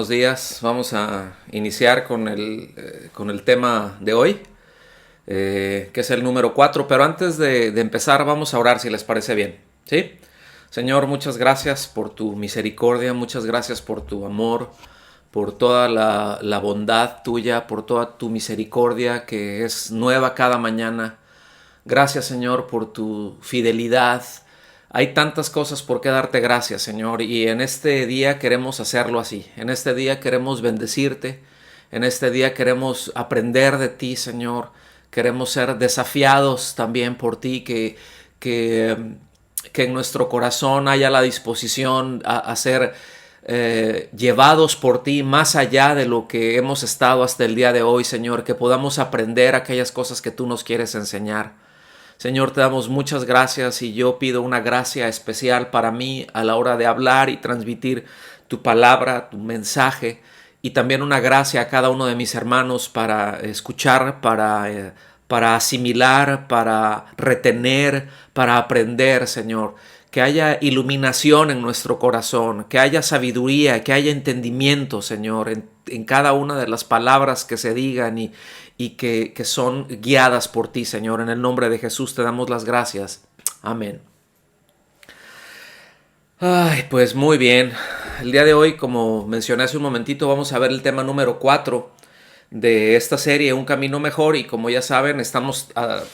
buenos días. Vamos a iniciar con el tema de hoy, que es el número 4. Pero antes de empezar, vamos a orar si les parece bien. ¿Sí? Señor, muchas gracias por tu misericordia, muchas gracias por tu amor, por toda la bondad tuya, por toda tu misericordia que es nueva cada mañana. Gracias, Señor, por tu fidelidad. Hay tantas cosas por qué darte gracias, Señor, y en este día queremos hacerlo así. En este día queremos bendecirte. En este día queremos aprender de ti, Señor. Queremos ser desafiados también por ti, que en nuestro corazón haya la disposición a ser llevados por ti más allá de lo que hemos estado hasta el día de hoy, Señor. Que podamos aprender aquellas cosas que tú nos quieres enseñar. Señor, te damos muchas gracias y yo pido una gracia especial para mí a la hora de hablar y transmitir tu palabra, tu mensaje, y también una gracia a cada uno de mis hermanos para escuchar, para asimilar, para retener, para aprender, Señor. Que haya iluminación en nuestro corazón, que haya sabiduría, que haya entendimiento, Señor, en cada una de las palabras que se digan y que son guiadas por ti, Señor. En el nombre de Jesús te damos las gracias. Amén. Ay, pues muy bien. El día de hoy, como mencioné hace un momentito, vamos a ver el tema número 4 de esta serie, Un Camino Mejor. Y como ya saben, estamos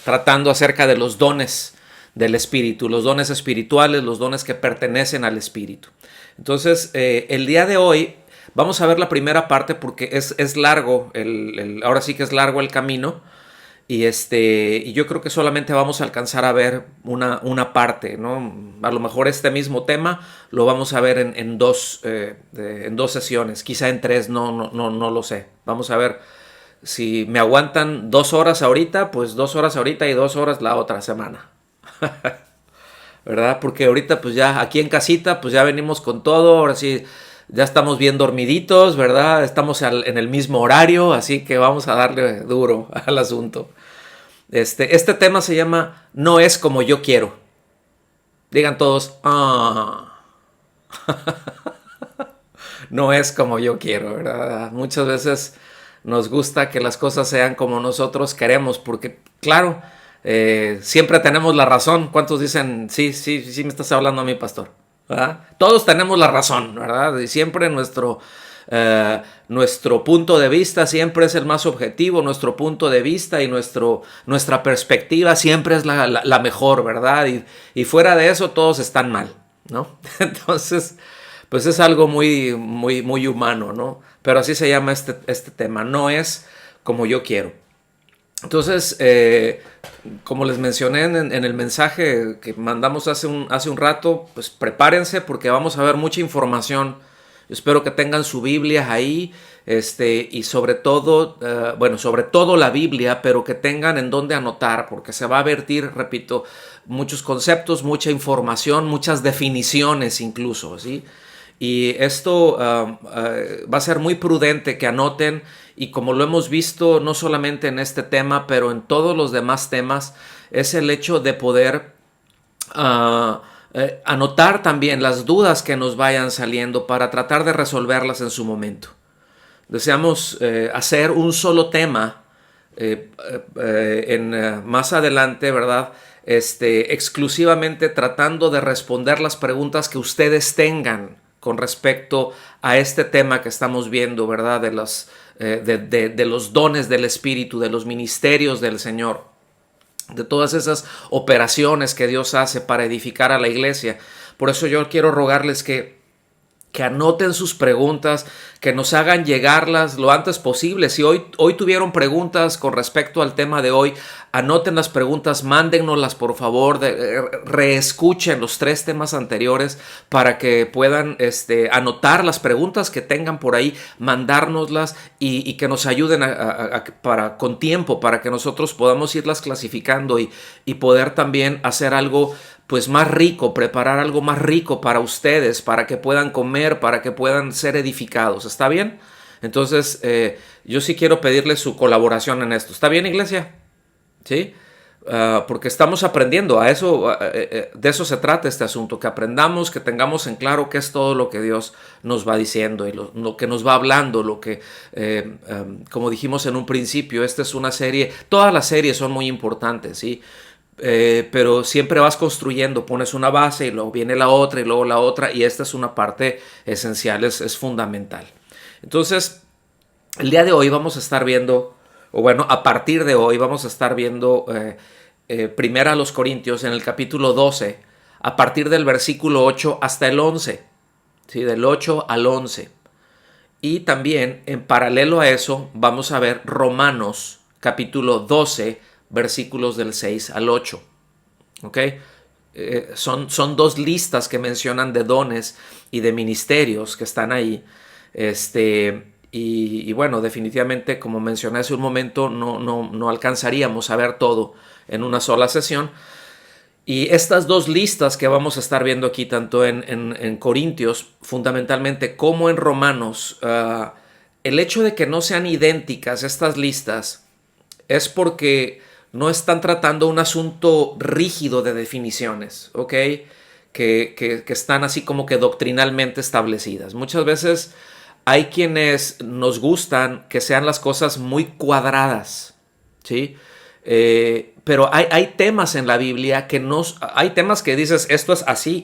tratando acerca de los dones del Espíritu, los dones espirituales, los dones que pertenecen al Espíritu. Entonces, el día de hoy vamos a ver la primera parte porque es largo, ahora sí que es largo el camino, y yo creo que solamente vamos a alcanzar a ver una parte, ¿no? A lo mejor este mismo tema lo vamos a ver en dos sesiones, quizá en 3, no lo sé. Vamos a ver si me aguantan 2 horas ahorita, pues 2 horas ahorita y 2 horas la otra semana. ¿Verdad? Porque ahorita pues ya aquí en casita pues ya venimos con todo, ahora sí ya estamos bien dormiditos, ¿verdad? Estamos en el mismo horario, así que vamos a darle duro al asunto. Este tema se llama No es como yo quiero. Digan todos, no es como yo quiero, ¿verdad? Muchas veces nos gusta que las cosas sean como nosotros queremos, porque claro, siempre tenemos la razón. ¿Cuántos dicen, sí, me estás hablando a mí, pastor? ¿Verdad? Todos tenemos la razón, ¿verdad? Y siempre nuestro punto de vista siempre es el más objetivo, nuestro punto de vista y nuestra perspectiva siempre es la mejor, ¿verdad? Y fuera de eso todos están mal, ¿no? Entonces, pues es algo muy, muy, muy humano, ¿no? Pero así se llama este tema, no es como yo quiero. Entonces, como les mencioné en el mensaje que mandamos hace un rato, pues prepárense porque vamos a ver mucha información. Yo espero que tengan su Biblia ahí, y sobre todo la Biblia, pero que tengan en dónde anotar, porque se va a vertir, repito, muchos conceptos, mucha información, muchas definiciones incluso, ¿sí? Y esto va a ser muy prudente que anoten, y como lo hemos visto no solamente en este tema, pero en todos los demás temas, es el hecho de poder anotar también las dudas que nos vayan saliendo para tratar de resolverlas en su momento. Deseamos hacer un solo tema más adelante, ¿verdad? Exclusivamente tratando de responder las preguntas que ustedes tengan con respecto a este tema que estamos viendo, ¿verdad? De los dones del Espíritu, de los ministerios del Señor, de todas esas operaciones que Dios hace para edificar a la iglesia. Por eso yo quiero rogarles que anoten sus preguntas, que nos hagan llegarlas lo antes posible. Si hoy tuvieron preguntas con respecto al tema de hoy, anoten las preguntas, mándennoslas por favor, reescuchen los 3 temas anteriores para que puedan anotar las preguntas que tengan por ahí, mandárnoslas y que nos ayuden con tiempo para que nosotros podamos irlas clasificando y poder también hacer algo pues más rico, preparar algo más rico para ustedes, para que puedan comer, para que puedan ser edificados. ¿Está bien? Entonces, yo sí quiero pedirles su colaboración en esto. ¿Está bien, iglesia? ¿Sí? porque estamos aprendiendo a eso, de eso se trata este asunto, que aprendamos, que tengamos en claro qué es todo lo que Dios nos va diciendo y lo que nos va hablando, lo que, como dijimos en un principio, esta es una serie, todas las series son muy importantes, ¿sí? Pero siempre vas construyendo, pones una base y luego viene la otra y luego la otra, y esta es una parte esencial, es fundamental. Entonces, el día de hoy vamos a estar viendo, o bueno, a partir de hoy vamos a estar viendo primera a los Corintios en el capítulo 12, a partir del versículo 8 hasta el 11, ¿sí? Del 8 al 11. Y también, en paralelo a eso, vamos a ver Romanos capítulo 12, versículos del 6 al 8. ¿Ok? Son dos listas que mencionan de dones y de ministerios que están ahí. Y bueno, definitivamente, como mencioné hace un momento, no alcanzaríamos a ver todo en una sola sesión. Y estas dos listas que vamos a estar viendo aquí, tanto en Corintios, fundamentalmente, como en Romanos, el hecho de que no sean idénticas estas listas es porque no están tratando un asunto rígido de definiciones, ¿ok? Que están así como que doctrinalmente establecidas. Muchas veces hay quienes nos gustan que sean las cosas muy cuadradas, ¿sí? Pero hay temas en la Biblia hay temas que dices, esto es así,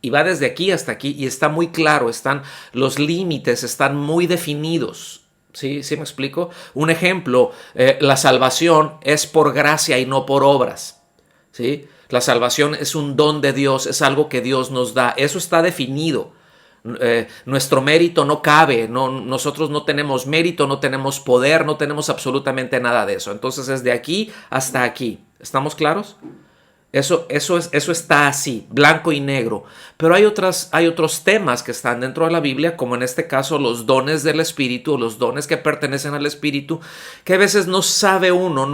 y va desde aquí hasta aquí, y está muy claro, los límites están muy definidos. ¿Sí? ¿Sí me explico? Un ejemplo, la salvación es por gracia y no por obras, ¿sí? La salvación es un don de Dios, es algo que Dios nos da, eso está definido. Nuestro mérito no cabe, nosotros no tenemos mérito, no tenemos poder, no tenemos absolutamente nada de eso. Entonces es de aquí hasta aquí. ¿Estamos claros? Eso está así, blanco y negro. Pero hay otros temas que están dentro de la Biblia, como en este caso los dones del Espíritu, los dones que pertenecen al Espíritu, que a veces no sabe uno,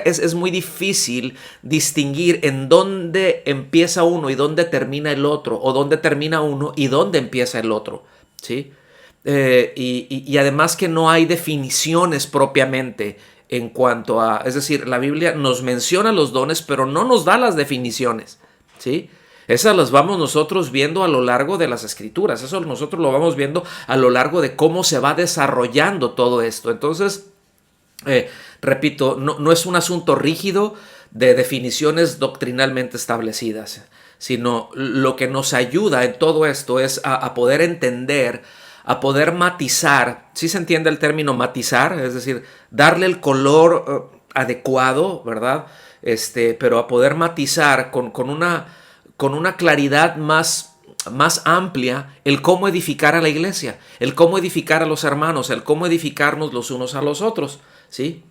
es muy difícil distinguir en dónde empieza uno y dónde termina el otro, o dónde termina uno y dónde empieza el otro, ¿sí? Y además que no hay definiciones propiamente en cuanto a, es decir, la Biblia nos menciona los dones, pero no nos da las definiciones, ¿sí? Esas las vamos nosotros viendo a lo largo de las Escrituras, eso nosotros lo vamos viendo a lo largo de cómo se va desarrollando todo esto. Entonces, repito, no es un asunto rígido de definiciones doctrinalmente establecidas, sino lo que nos ayuda en todo esto es a poder entender, a poder matizar. ¿Sí se entiende el término matizar? Es decir, darle el color adecuado, ¿verdad? Pero a poder matizar con una claridad más amplia el cómo edificar a la iglesia, el cómo edificar a los hermanos, el cómo edificarnos los unos a los otros, ¿sí?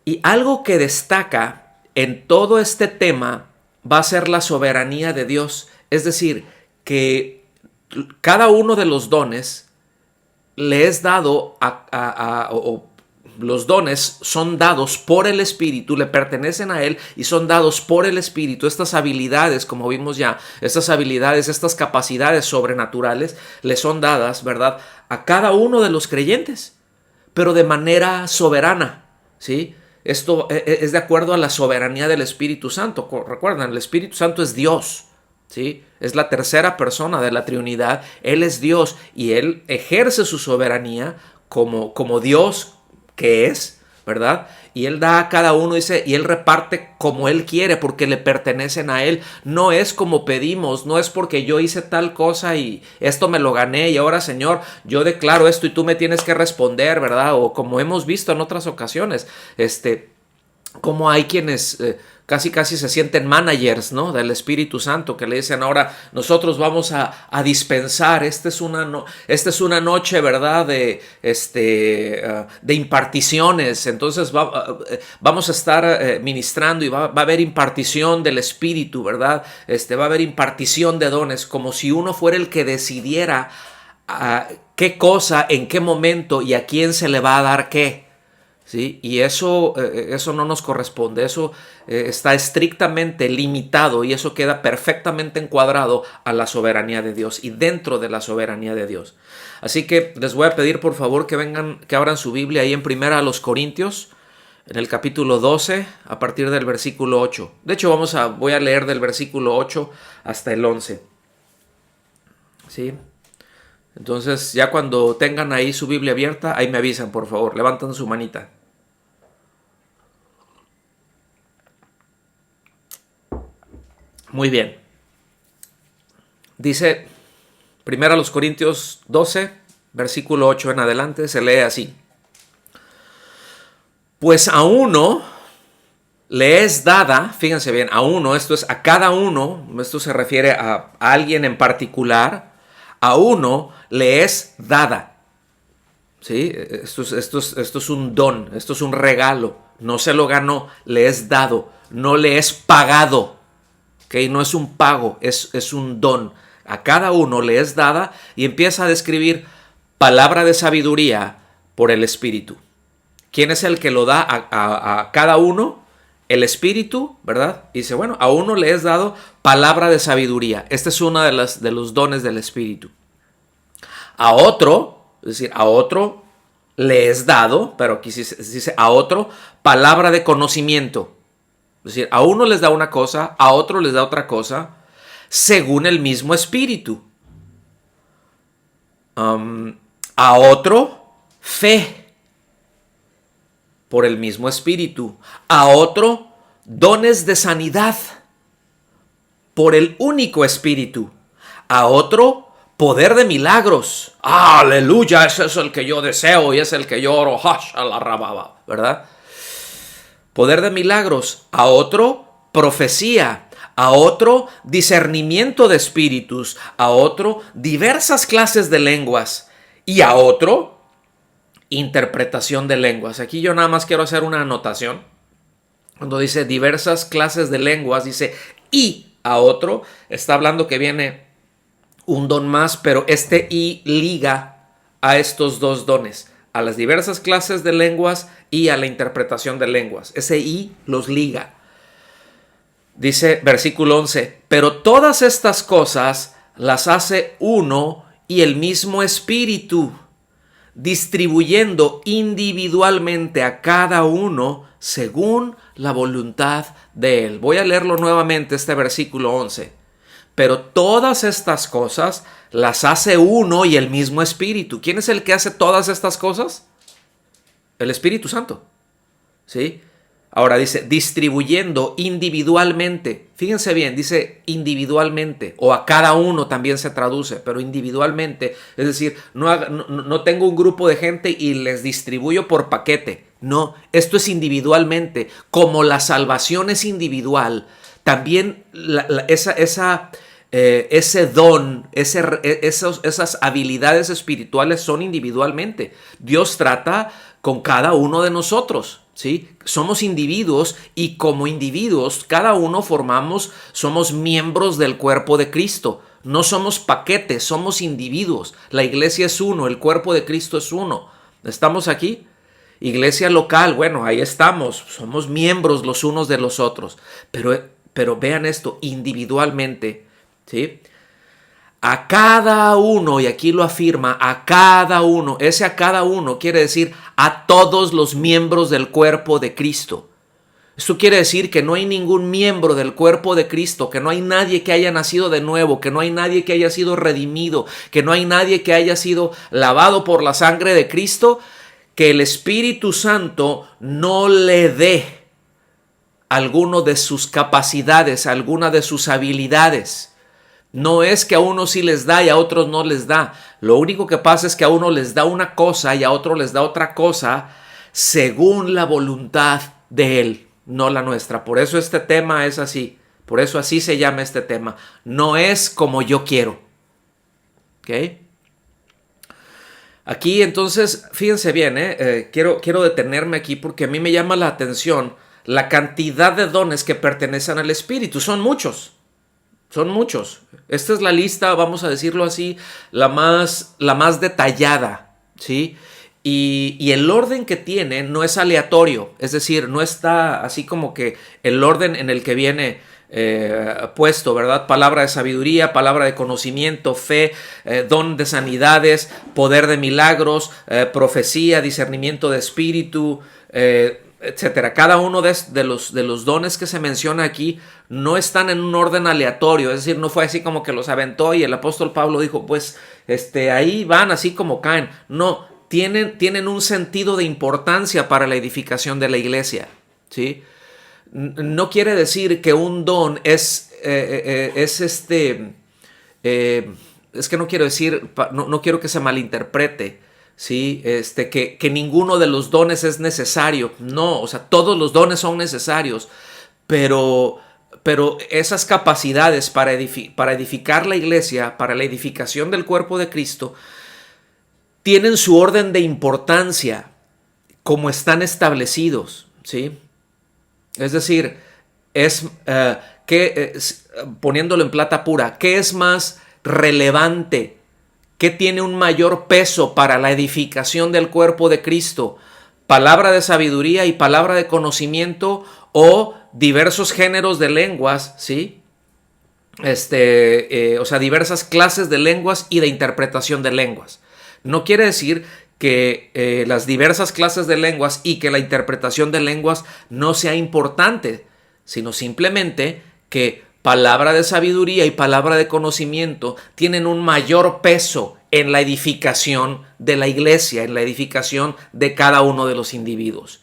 Y algo que destaca en todo este tema va a ser la soberanía de Dios, es decir, que cada uno de los dones le es dado o los dones son dados por el Espíritu, le pertenecen a Él y son dados por el Espíritu. Estas habilidades, como vimos ya, estas habilidades, estas capacidades sobrenaturales le son dadas, ¿verdad?, a cada uno de los creyentes, pero de manera soberana, ¿sí? Esto es de acuerdo a la soberanía del Espíritu Santo. Recuerden, el Espíritu Santo es Dios, ¿sí? Es la tercera persona de la Trinidad. Él es Dios y Él ejerce su soberanía como Dios que es, ¿verdad? Y Él da a cada uno, dice, y Él reparte como Él quiere porque le pertenecen a Él. No es como pedimos, no es porque yo hice tal cosa y esto me lo gané y ahora, Señor, yo declaro esto y tú me tienes que responder, ¿verdad? O como hemos visto en otras ocasiones, como hay quienes casi se sienten managers, ¿no?, del Espíritu Santo, que le dicen ahora nosotros vamos a dispensar, esta es una noche, ¿verdad?, de imparticiones, entonces vamos a estar ministrando y va a haber impartición del Espíritu, ¿verdad? Va a haber impartición de dones, como si uno fuera el que decidiera qué cosa, en qué momento y a quién se le va a dar qué. ¿Sí? Y eso no nos corresponde, eso está estrictamente limitado y eso queda perfectamente encuadrado a la soberanía de Dios y dentro de la soberanía de Dios. Así que les voy a pedir por favor que abran su Biblia ahí en Primera a los Corintios, en el capítulo 12, a partir del versículo 8. De hecho, voy a leer del versículo 8 hasta el 11. ¿Sí? Entonces, ya cuando tengan ahí su Biblia abierta, ahí me avisan, por favor. Levantan su manita. Muy bien. Dice, 1 Corintios 12, versículo 8 en adelante, se lee así. Pues a uno le es dada, fíjense bien, a uno, esto es a cada uno, esto se refiere a alguien en particular, a uno le es dada. ¿Sí? Esto es un don, esto es un regalo, no se lo ganó, le es dado, no le es pagado. ¿Okay? No es un pago, es un don. A cada uno le es dada y empieza a describir palabra de sabiduría por el Espíritu. ¿Quién es el que lo da a cada uno? El Espíritu, ¿verdad? Y dice, bueno, a uno le es dado palabra de sabiduría. Este es uno de los dones del Espíritu. A otro, es decir, a otro le es dado, pero aquí dice a otro, palabra de conocimiento. Es decir, a uno les da una cosa, a otro les da otra cosa, según el mismo Espíritu. A otro, fe, por el mismo Espíritu. A otro, dones de sanidad, por el único Espíritu. A otro, poder de milagros. ¡Aleluya! Ese es el que yo deseo y es el que yo oro. ¿Verdad? Poder de milagros. A otro, profecía. A otro, discernimiento de espíritus. A otro, diversas clases de lenguas. Y a otro, interpretación de lenguas. Aquí yo nada más quiero hacer una anotación. Cuando dice diversas clases de lenguas, dice y a otro, está hablando que viene un don más, pero este y liga a estos dos dones, a las diversas clases de lenguas y a la interpretación de lenguas. Ese y los liga. Dice versículo 11, pero todas estas cosas las hace uno y el mismo Espíritu, distribuyendo individualmente a cada uno según la voluntad de Él. Voy a leerlo nuevamente, este versículo 11. Pero todas estas cosas las hace uno y el mismo Espíritu. ¿Quién es el que hace todas estas cosas? El Espíritu Santo. ¿Sí? Ahora dice, distribuyendo individualmente. Fíjense bien, dice individualmente, o a cada uno también se traduce, pero individualmente. Es decir, no tengo un grupo de gente y les distribuyo por paquete. No, esto es individualmente. Como la salvación es individual, también ese don, esas habilidades espirituales son individualmente. Dios trata con cada uno de nosotros. ¿Sí? Somos individuos y como individuos cada uno somos miembros del cuerpo de Cristo. No somos paquetes, somos individuos. La iglesia es uno, el cuerpo de Cristo es uno. ¿Estamos aquí? Iglesia local, bueno, ahí estamos. Somos miembros los unos de los otros. Pero vean esto, individualmente, ¿sí? A cada uno, y aquí lo afirma, a cada uno. Ese a cada uno quiere decir a todos los miembros del cuerpo de Cristo. Esto quiere decir que no hay ningún miembro del cuerpo de Cristo, que no hay nadie que haya nacido de nuevo, que no hay nadie que haya sido redimido, que no hay nadie que haya sido lavado por la sangre de Cristo, que el Espíritu Santo no le dé alguno de sus capacidades, alguna de sus habilidades. No es que a unos sí les da y a otros no les da. Lo único que pasa es que a uno les da una cosa y a otro les da otra cosa según la voluntad de Él, no la nuestra. Por eso este tema es así. Por eso así se llama este tema. No es como yo quiero. ¿Ok? Aquí entonces, fíjense bien, quiero detenerme aquí porque a mí me llama la atención la cantidad de dones que pertenecen al Espíritu. Son muchos. Son muchos. Esta es la lista, vamos a decirlo así, la más detallada, ¿sí? Y el orden que tiene no es aleatorio, es decir, no está así como que el orden en el que viene puesto, ¿verdad? Palabra de sabiduría, palabra de conocimiento, fe, don de sanidades, poder de milagros, profecía, discernimiento de espíritu, etcétera. Cada uno de los dones que se menciona aquí no están en un orden aleatorio, es decir, no fue así como que los aventó y el apóstol Pablo dijo, pues ahí van así como caen. No, tienen un sentido de importancia para la edificación de la iglesia, ¿sí? No quiere decir que un don es que no quiero decir, no quiero que se malinterprete, ¿sí? Que ninguno de los dones es necesario. No, o sea, todos los dones son necesarios, pero esas capacidades para edificar la iglesia, para la edificación del cuerpo de Cristo, tienen su orden de importancia como están establecidos, ¿sí? Es decir, poniéndolo en plata pura, ¿qué es más relevante? ¿Qué tiene un mayor peso para la edificación del cuerpo de Cristo? ¿Palabra de sabiduría y palabra de conocimiento o diversos géneros de lenguas, ¿sí? O sea, diversas clases de lenguas y de interpretación de lenguas. No quiere decir que las diversas clases de lenguas y que la interpretación de lenguas no sea importante, sino simplemente que palabra de sabiduría y palabra de conocimiento tienen un mayor peso en la edificación de la iglesia, en la edificación de cada uno de los individuos.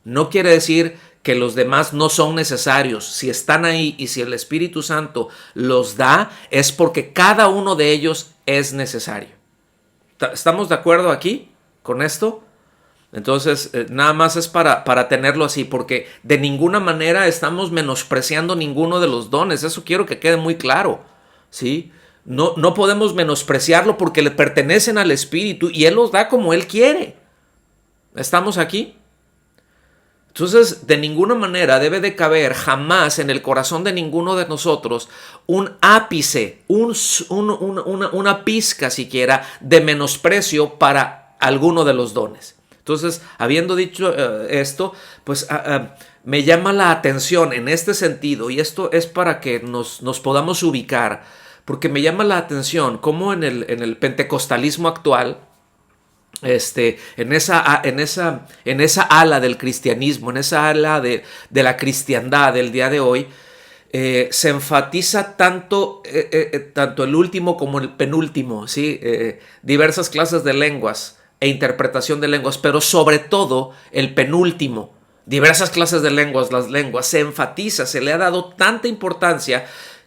No quiere decir que los demás no son necesarios. Si están ahí y si el Espíritu Santo los da, es porque cada uno de ellos es necesario. ¿Estamos de acuerdo aquí con esto? Entonces, nada más es para tenerlo así, porque de ninguna manera estamos menospreciando ninguno de los dones. Eso quiero que quede muy claro, ¿sí? No podemos menospreciarlo porque le pertenecen al Espíritu y Él los da como Él quiere. ¿Estamos aquí? Entonces, de ninguna manera debe de caber jamás en el corazón de ninguno de nosotros un ápice, una pizca siquiera de menosprecio para alguno de los dones. Entonces, habiendo dicho esto, pues me llama la atención en este sentido, y esto es para que nos podamos ubicar, porque me llama la atención cómo en el pentecostalismo actual, en esa ala del cristianismo, en esa ala de la cristiandad del día de hoy, se enfatiza tanto el último como el penúltimo, ¿sí? Diversas clases de lenguas e interpretación de lenguas, pero sobre todo el penúltimo, diversas clases de lenguas, las lenguas, se enfatiza, se le ha dado tanta importancia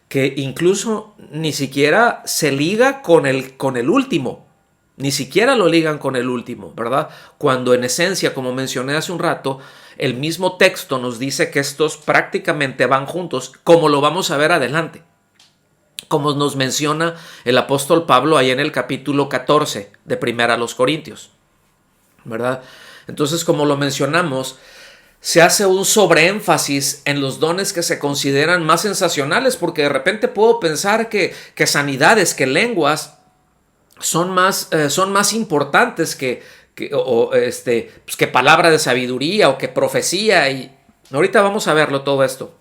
que incluso ni siquiera se liga con el último. Ni siquiera lo ligan con el último, ¿verdad? Cuando en esencia, como mencioné hace un rato, el mismo texto nos dice que estos prácticamente van juntos, como lo vamos a ver adelante. Como nos menciona el apóstol Pablo ahí en el capítulo 14 de Primera a los Corintios, ¿verdad? Entonces, como lo mencionamos, se hace un sobreénfasis en los dones que se consideran más sensacionales, porque de repente puedo pensar que sanidades, que lenguas, son más importantes que palabra de sabiduría o que profecía. Y ahorita vamos a verlo todo esto,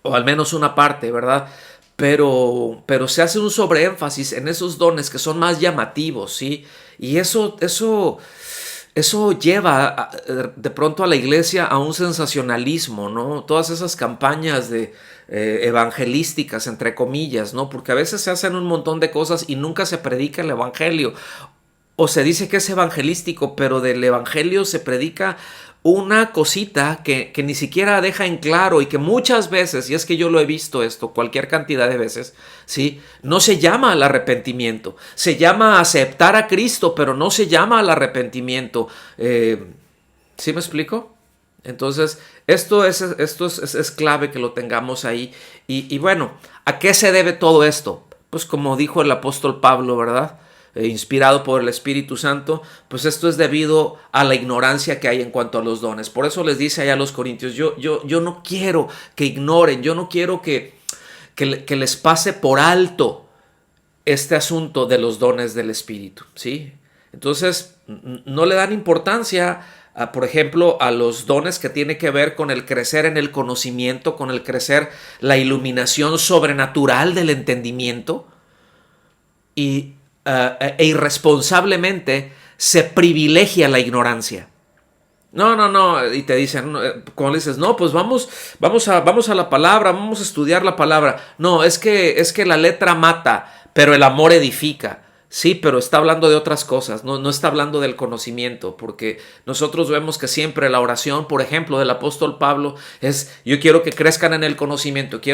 o al menos una parte, ¿verdad? Pero se hace un sobreénfasis en esos dones que son más llamativos, ¿sí? Y eso lleva de pronto a la iglesia a un sensacionalismo, ¿no? Todas esas campañas de evangelísticas, entre comillas, ¿no? Porque a veces se hacen un montón de cosas y nunca se predica el evangelio. O se dice que es evangelístico, pero del evangelio se predica una cosita que ni siquiera deja en claro, y que muchas veces, y es que yo lo he visto esto cualquier cantidad de veces, ¿sí? No se llama al arrepentimiento, se llama a aceptar a Cristo, pero no se llama al arrepentimiento. ¿Sí me explico? Entonces, esto es clave que lo tengamos ahí. Y bueno, ¿a qué se debe todo esto? Pues como dijo el apóstol Pablo, ¿verdad? Inspirado por el Espíritu Santo, pues esto es debido a la ignorancia que hay en cuanto a los dones. Por eso les dice allá a los corintios, yo no quiero que ignoren, yo no quiero que les pase por alto este asunto de los dones del Espíritu, ¿sí? Entonces, no le dan importancia, por ejemplo, a los dones que tiene que ver con el crecer en el conocimiento, con el crecer la iluminación sobrenatural del entendimiento, e irresponsablemente se privilegia la ignorancia. No, y te dicen, como le dices, no, pues vamos a la palabra, vamos a estudiar la palabra. No, es que la letra mata, pero el amor edifica. Sí, pero está hablando de otras cosas, no está hablando del conocimiento, porque nosotros vemos que siempre la oración, por ejemplo, del apóstol Pablo es: yo quiero que crezcan en el conocimiento, que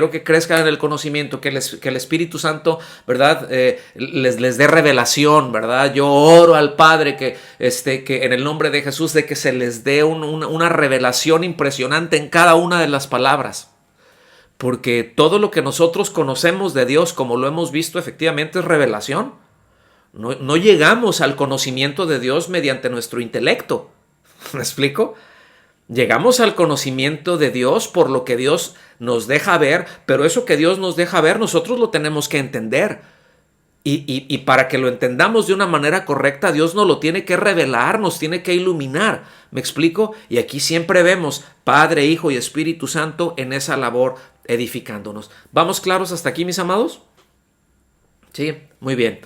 el Espíritu Santo, ¿verdad? Les dé revelación, ¿verdad? Yo oro al Padre que en el nombre de Jesús, de que se les dé una revelación impresionante en cada una de las palabras. Porque todo lo que nosotros conocemos de Dios, como lo hemos visto, efectivamente es revelación. No llegamos al conocimiento de Dios mediante nuestro intelecto. ¿Me explico? Llegamos al conocimiento de Dios por lo que Dios nos deja ver, pero eso que Dios nos deja ver nosotros lo tenemos que entender. Y para que lo entendamos de una manera correcta, Dios nos lo tiene que revelar, nos tiene que iluminar. ¿Me explico? Y aquí siempre vemos Padre, Hijo y Espíritu Santo en esa labor edificándonos. ¿Vamos claros hasta aquí, mis amados? Sí, muy bien.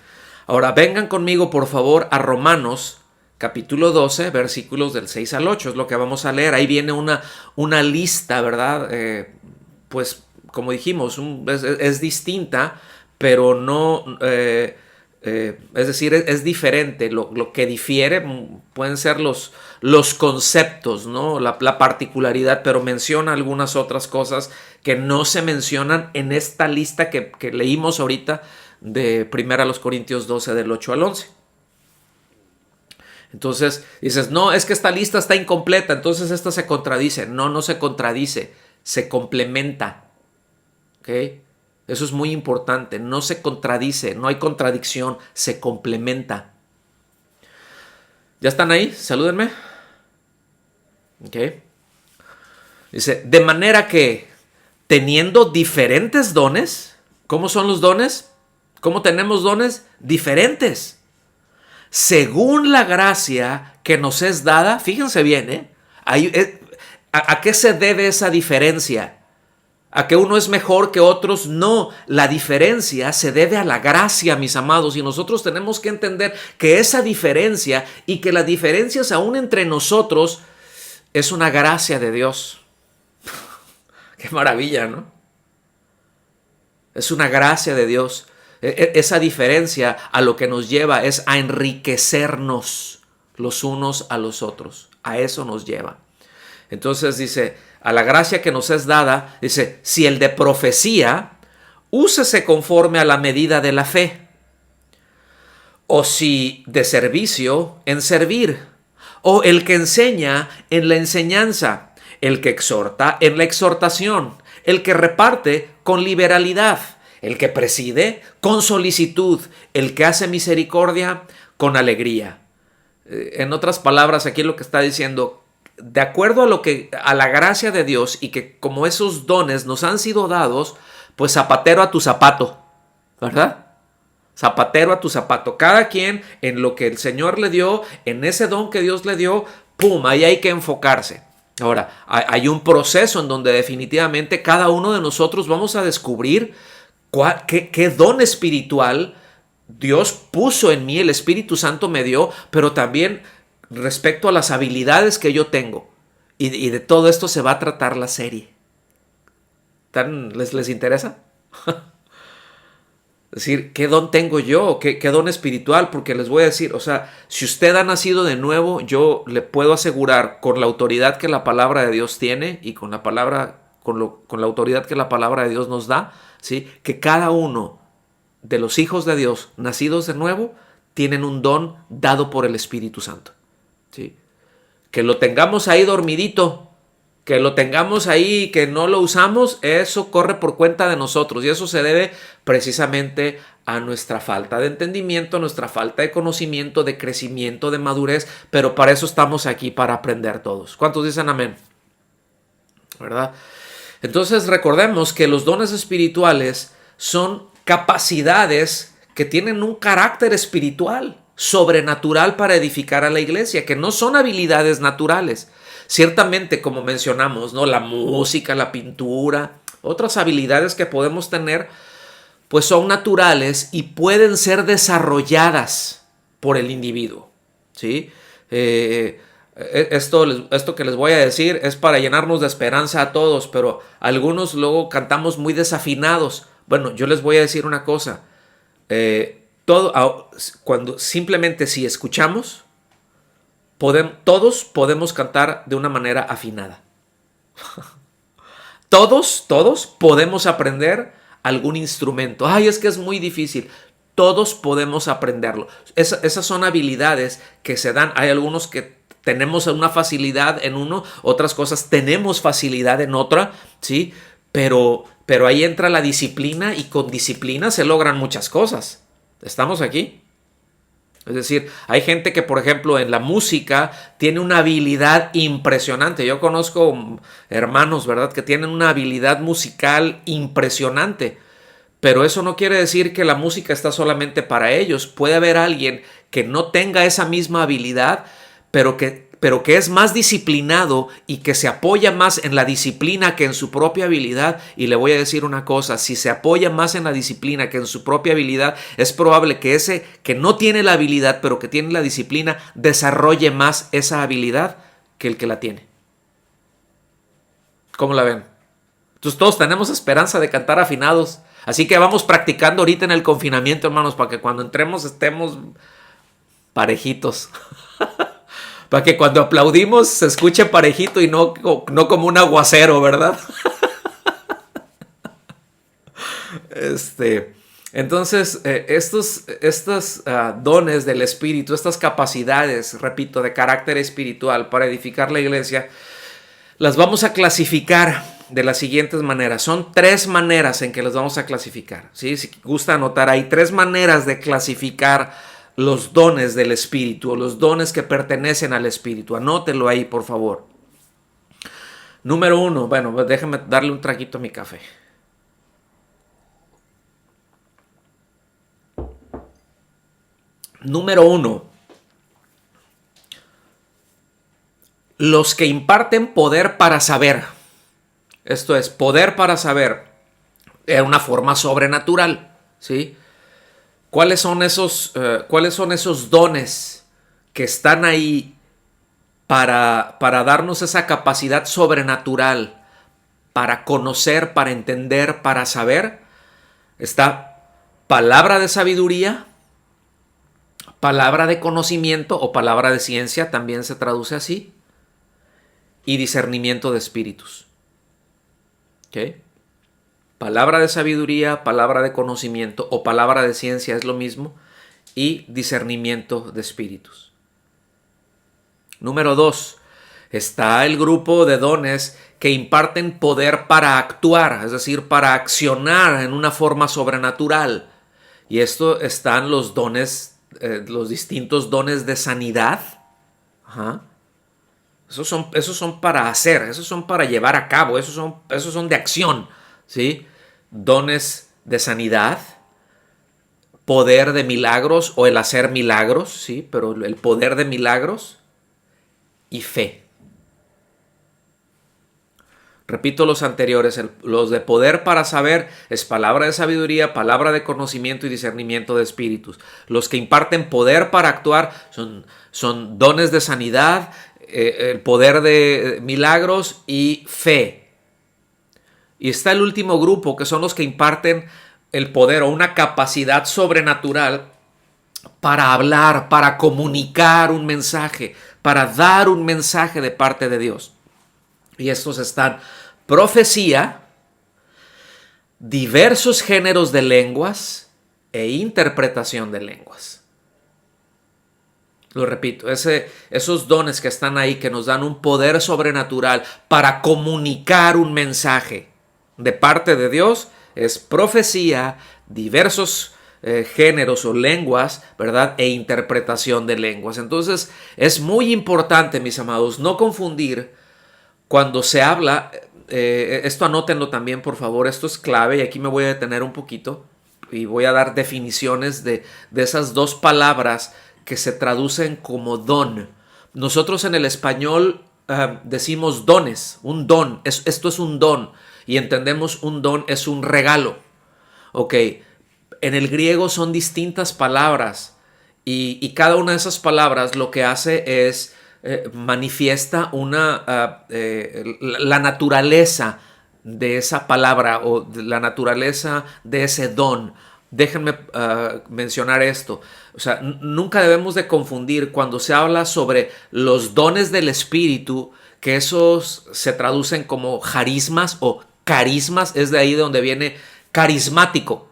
Ahora vengan conmigo por favor a Romanos capítulo 12, versículos del 6 al 8, es lo que vamos a leer. Ahí viene una lista, ¿verdad? Pues como dijimos, es distinta, pero no, es decir, es diferente. Lo que difiere pueden ser los conceptos, ¿no? La particularidad, pero menciona algunas otras cosas que no se mencionan en esta lista que leímos ahorita, de 1 Corintios 12 del 8 al 11. Entonces dices, no, es que esta lista está incompleta, entonces esta se contradice. No se contradice, se complementa. ¿Ok? Eso es muy importante, no se contradice, no hay contradicción, se complementa. ¿Ya están ahí? Salúdenme. ¿Ok? Dice, de manera que teniendo diferentes dones, ¿cómo son los dones? ¿Cómo tenemos dones? Diferentes. Según la gracia que nos es dada, fíjense bien, ¿a qué se debe esa diferencia? ¿A que uno es mejor que otros? No, la diferencia se debe a la gracia, mis amados, y nosotros tenemos que entender que esa diferencia y que las diferencias aún entre nosotros es una gracia de Dios. Qué maravilla, ¿no? Es una gracia de Dios. Esa diferencia a lo que nos lleva es a enriquecernos los unos a los otros. A eso nos lleva. Entonces dice, a la gracia que nos es dada, dice, si el de profecía, úsese conforme a la medida de la fe. O si de servicio, en servir. O el que enseña, en la enseñanza. El que exhorta, en la exhortación. El que reparte, con liberalidad. El que preside, con solicitud. El que hace misericordia, con alegría. En otras palabras, aquí lo que está diciendo, de acuerdo a la gracia de Dios, y que como esos dones nos han sido dados, pues zapatero a tu zapato, ¿verdad? Zapatero a tu zapato. Cada quien en lo que el Señor le dio, en ese don que Dios le dio, ¡pum! Ahí hay que enfocarse. Ahora, hay un proceso en donde definitivamente cada uno de nosotros vamos a descubrir qué don espiritual Dios puso en mí, el Espíritu Santo me dio, pero también respecto a las habilidades que yo tengo. Y de todo esto se va a tratar la serie. ¿Les interesa? Es decir, ¿qué don tengo yo? ¿Qué don espiritual? Porque les voy a decir, o sea, si usted ha nacido de nuevo, yo le puedo asegurar con la autoridad que la palabra de Dios tiene y con la autoridad que la palabra de Dios nos da, ¿sí? Que cada uno de los hijos de Dios nacidos de nuevo tienen un don dado por el Espíritu Santo, ¿sí? Que lo tengamos ahí dormidito, que lo tengamos ahí y que no lo usamos, eso corre por cuenta de nosotros, y eso se debe precisamente a nuestra falta de entendimiento, a nuestra falta de conocimiento, de crecimiento, de madurez, pero para eso estamos aquí, para aprender todos. ¿Cuántos dicen amén? ¿Verdad? Entonces recordemos que los dones espirituales son capacidades que tienen un carácter espiritual, sobrenatural, para edificar a la iglesia, que no son habilidades naturales. Ciertamente, como mencionamos, ¿no? La música, la pintura, otras habilidades que podemos tener, pues son naturales y pueden ser desarrolladas por el individuo, ¿sí? Esto que les voy a decir es para llenarnos de esperanza a todos, pero algunos luego cantamos muy desafinados. Bueno, yo les voy a decir una cosa. Cuando simplemente si escuchamos, todos podemos cantar de una manera afinada. Todos podemos aprender algún instrumento. Ay, es que es muy difícil. Todos podemos aprenderlo. Esas son habilidades que se dan. Hay algunos que tenemos una facilidad en uno, otras cosas tenemos facilidad en otra, ¿sí? Pero ahí entra la disciplina y con disciplina se logran muchas cosas. ¿Estamos aquí? Es decir, hay gente que, por ejemplo, en la música tiene una habilidad impresionante. Yo conozco hermanos, ¿verdad?, que tienen una habilidad musical impresionante. Pero eso no quiere decir que la música está solamente para ellos. Puede haber alguien que no tenga esa misma habilidad, pero que es más disciplinado y que se apoya más en la disciplina que en su propia habilidad. Y le voy a decir una cosa, si se apoya más en la disciplina que en su propia habilidad, es probable que ese que no tiene la habilidad, pero que tiene la disciplina, desarrolle más esa habilidad que el que la tiene. ¿Cómo la ven? Entonces todos tenemos esperanza de cantar afinados. Así que vamos practicando ahorita en el confinamiento, hermanos, para que cuando entremos estemos parejitos. Para que cuando aplaudimos se escuche parejito y no como un aguacero, ¿verdad? Entonces, estos dones del Espíritu, estas capacidades, repito, de carácter espiritual para edificar la iglesia, las vamos a clasificar de las siguientes maneras. Son 3 maneras en que las vamos a clasificar, ¿sí? Si gusta anotar, hay 3 maneras de clasificar los dones del Espíritu o los dones que pertenecen al Espíritu. Anótelo ahí, por favor. Número 1, bueno, déjame darle un traguito a mi café. Número 1, los que imparten poder para saber. Esto es, poder para saber de una forma sobrenatural, ¿sí? ¿Cuáles son esos dones que están ahí para darnos esa capacidad sobrenatural, para conocer, para entender, para saber? Está palabra de sabiduría, palabra de conocimiento o palabra de ciencia, también se traduce así, y discernimiento de espíritus. ¿Ok? Palabra de sabiduría, palabra de conocimiento o palabra de ciencia es lo mismo, y discernimiento de espíritus. Número 2, está el grupo de dones que imparten poder para actuar, es decir, para accionar en una forma sobrenatural. Y esto están los dones, los distintos dones de sanidad. Ajá. Esos son para hacer, esos son para llevar a cabo, esos son de acción, ¿sí? Dones de sanidad, poder de milagros o el hacer milagros, ¿sí? Pero el poder de milagros y fe. Repito los anteriores, los de poder para saber es palabra de sabiduría, palabra de conocimiento y discernimiento de espíritus. Los que imparten poder para actuar son dones de sanidad, el poder de milagros y fe. Y está el último grupo, que son los que imparten el poder o una capacidad sobrenatural para hablar, para comunicar un mensaje, para dar un mensaje de parte de Dios. Y estos están profecía, diversos géneros de lenguas e interpretación de lenguas. Lo repito, esos dones que están ahí, que nos dan un poder sobrenatural para comunicar un mensaje de parte de Dios, es profecía, diversos géneros o lenguas, ¿verdad? E interpretación de lenguas. Entonces, es muy importante, mis amados, no confundir cuando se habla, esto anótenlo también, por favor, esto es clave y aquí me voy a detener un poquito y voy a dar definiciones de esas 2 palabras que se traducen como don. Nosotros en el español decimos dones, un don, esto es un don, y entendemos un don es un regalo. Ok, en el griego son distintas palabras y cada una de esas palabras lo que hace es manifiesta la naturaleza de esa palabra o de la naturaleza de ese don. Déjenme mencionar esto. O sea, nunca debemos de confundir cuando se habla sobre los dones del Espíritu, que esos se traducen como carismas o carismas, es de ahí de donde viene carismático.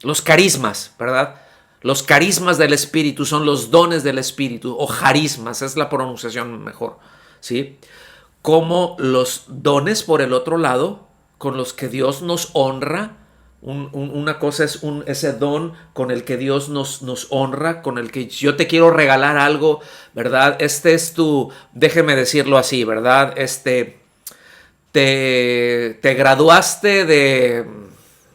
Los carismas, ¿verdad? Los carismas del Espíritu son los dones del Espíritu, o carismas, es la pronunciación mejor, ¿sí? Como los dones, por el otro lado, con los que Dios nos honra. Una cosa es ese don con el que Dios nos honra, con el que yo te quiero regalar algo, ¿verdad? Este es déjeme decirlo así, ¿verdad? Te graduaste de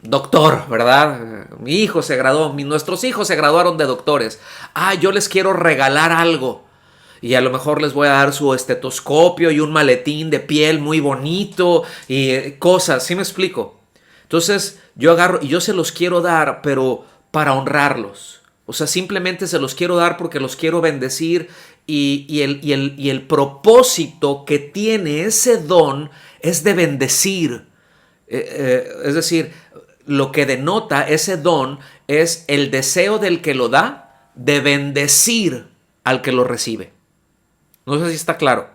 doctor, ¿verdad? Mi hijo se graduó, nuestros hijos se graduaron de doctores. Yo les quiero regalar algo. Y a lo mejor les voy a dar su estetoscopio y un maletín de piel muy bonito y cosas, ¿sí me explico? Entonces yo agarro y yo se los quiero dar, pero para honrarlos. O sea, simplemente se los quiero dar porque los quiero bendecir y el propósito que tiene ese don es de bendecir. Es decir, lo que denota ese don es el deseo del que lo da de bendecir al que lo recibe. No sé si está claro.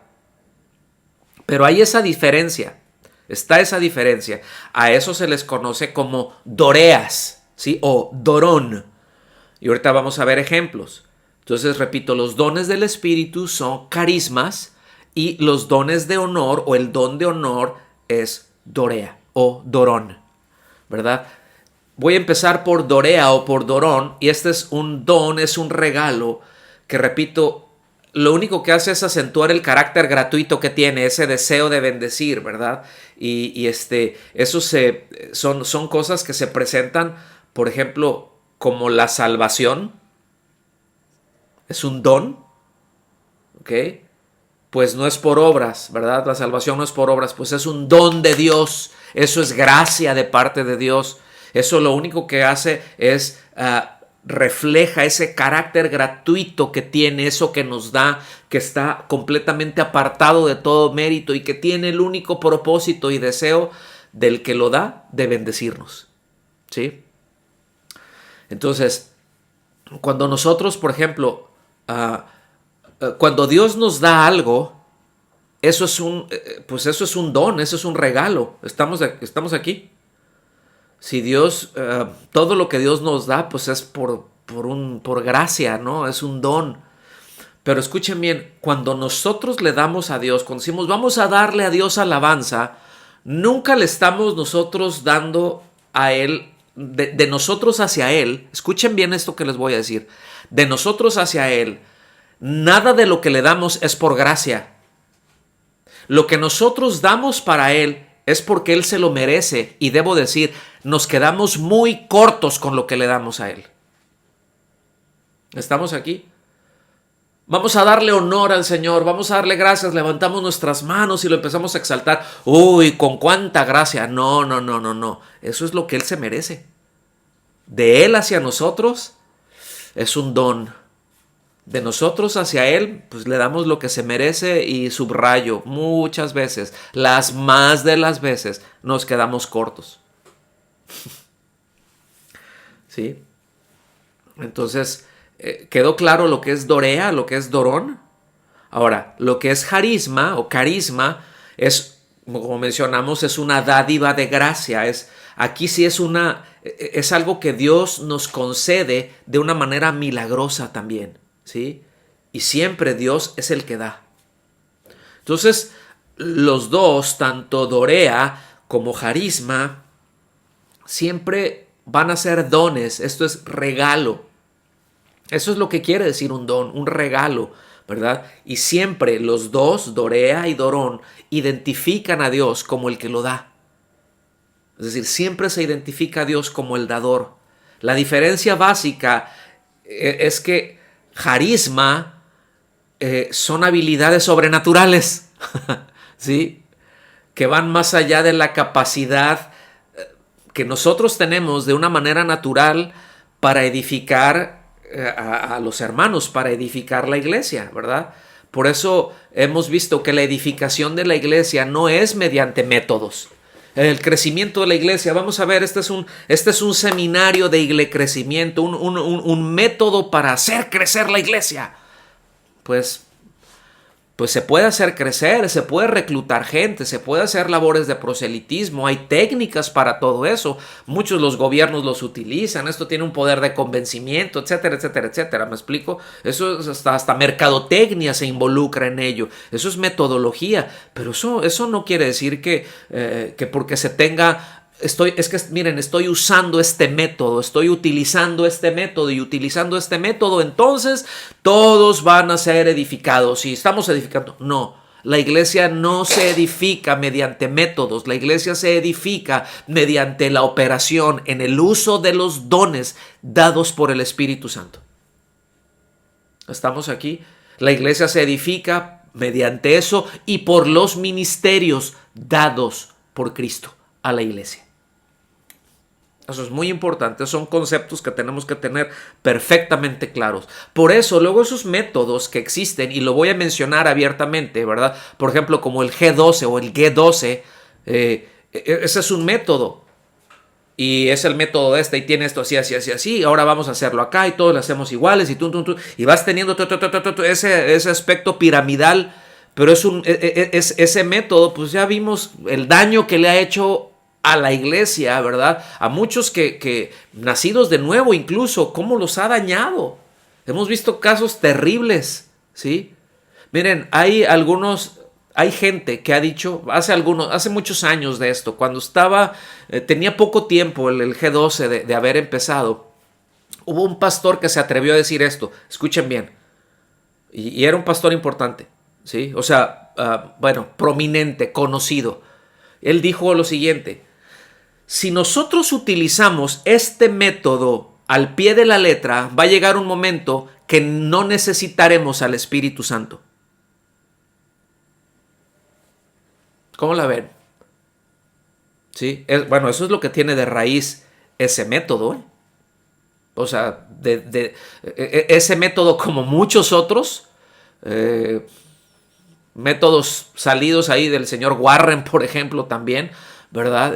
Pero hay esa diferencia. Está esa diferencia. A eso se les conoce como doreas, ¿sí? O dorón. Y ahorita vamos a ver ejemplos. Entonces, repito, los dones del Espíritu son carismas y los dones de honor o el don de honor es dorea o dorón, ¿verdad? Voy a empezar por dorea o por dorón, y este es un don, es un regalo que, repito, lo único que hace es acentuar el carácter gratuito que tiene, ese deseo de bendecir, ¿verdad? Eso son cosas que se presentan, por ejemplo, como la salvación. Es un don, ¿ok? Pues no es por obras, ¿verdad? La salvación no es por obras, pues es un don de Dios. Eso es gracia de parte de Dios. Eso lo único que hace es refleja ese carácter gratuito que tiene, eso que nos da, que está completamente apartado de todo mérito y que tiene el único propósito y deseo del que lo da de bendecirnos, ¿sí? Entonces, cuando nosotros, por ejemplo, cuando Dios nos da algo, eso es un don, eso es un regalo. Estamos aquí. Si Dios, todo lo que Dios nos da, pues es por gracia, ¿no? Es un don. Pero escuchen bien, cuando nosotros le damos a Dios, cuando decimos vamos a darle a Dios alabanza, nunca le estamos nosotros dando a Él, de nosotros hacia Él. Escuchen bien esto que les voy a decir. De nosotros hacia Él, nada de lo que le damos es por gracia. Lo que nosotros damos para Él es porque Él se lo merece, y debo decir, nos quedamos muy cortos con lo que le damos a Él. ¿Estamos aquí? Vamos a darle honor al Señor, vamos a darle gracias, levantamos nuestras manos y lo empezamos a exaltar. ¡Uy, con cuánta gracia! No. Eso es lo que Él se merece. De Él hacia nosotros es un don. De nosotros hacia Él, pues le damos lo que se merece, y subrayo, muchas veces, las más de las veces, nos quedamos cortos. ¿Sí? Entonces, ¿quedó claro lo que es dorea, lo que es dorón? Ahora, lo que es carisma o carisma es, como mencionamos, es una dádiva de gracia. Aquí sí es algo que Dios nos concede de una manera milagrosa también, ¿sí? Y siempre Dios es el que da. Entonces, los dos, tanto dorea como carisma, siempre van a ser dones. Esto es regalo. Eso es lo que quiere decir un don, un regalo, ¿verdad? Y siempre los dos, dorea y dorón, identifican a Dios como el que lo da. Es decir, siempre se identifica a Dios como el dador. La diferencia básica es que carisma son habilidades sobrenaturales, ¿sí? Que van más allá de la capacidad que nosotros tenemos de una manera natural para edificar a los hermanos, para edificar la iglesia, ¿verdad? Por eso hemos visto que la edificación de la iglesia no es mediante métodos. El crecimiento de la iglesia, vamos a ver, este es un seminario de crecimiento, un método para hacer crecer la iglesia. Pues se puede hacer crecer, se puede reclutar gente, se puede hacer labores de proselitismo, hay técnicas para todo eso. Muchos los gobiernos los utilizan, esto tiene un poder de convencimiento, etcétera, etcétera, etcétera. ¿Me explico? Eso es hasta mercadotecnia se involucra en ello. Eso es metodología, pero eso no quiere decir que porque se tenga... Miren, estoy usando este método, estoy utilizando este método y utilizando este método, entonces todos van a ser edificados. Y estamos edificando. No, la iglesia no se edifica mediante métodos, la iglesia se edifica mediante la operación en el uso de los dones dados por el Espíritu Santo. ¿Estamos aquí? La iglesia se edifica mediante eso y por los ministerios dados por Cristo a la iglesia. Eso es muy importante, son conceptos que tenemos que tener perfectamente claros. Por eso, luego esos métodos que existen, y lo voy a mencionar abiertamente, ¿verdad? Por ejemplo, como el G12 o el G12, ese es un método. Y es el método de y tiene esto así, así, así, así. Ahora vamos a hacerlo acá y todos lo hacemos iguales y y vas teniendo ese aspecto piramidal. Pero ese método, pues ya vimos el daño que le ha hecho a la iglesia, ¿verdad? A muchos que nacidos de nuevo incluso, cómo los ha dañado. Hemos visto casos terribles, ¿sí? Miren, hay gente que ha dicho, hace muchos años de esto, cuando tenía poco tiempo el G12 de haber empezado, hubo un pastor que se atrevió a decir esto, escuchen bien, y era un pastor importante, ¿sí? O sea, prominente, conocido. Él dijo lo siguiente: si nosotros utilizamos este método al pie de la letra, va a llegar un momento que no necesitaremos al Espíritu Santo. ¿Cómo la ven? ¿Sí? Eso es lo que tiene de raíz ese método, ¿eh? O sea, ese método, como muchos otros métodos salidos ahí del señor Warren, por ejemplo, también, ¿verdad?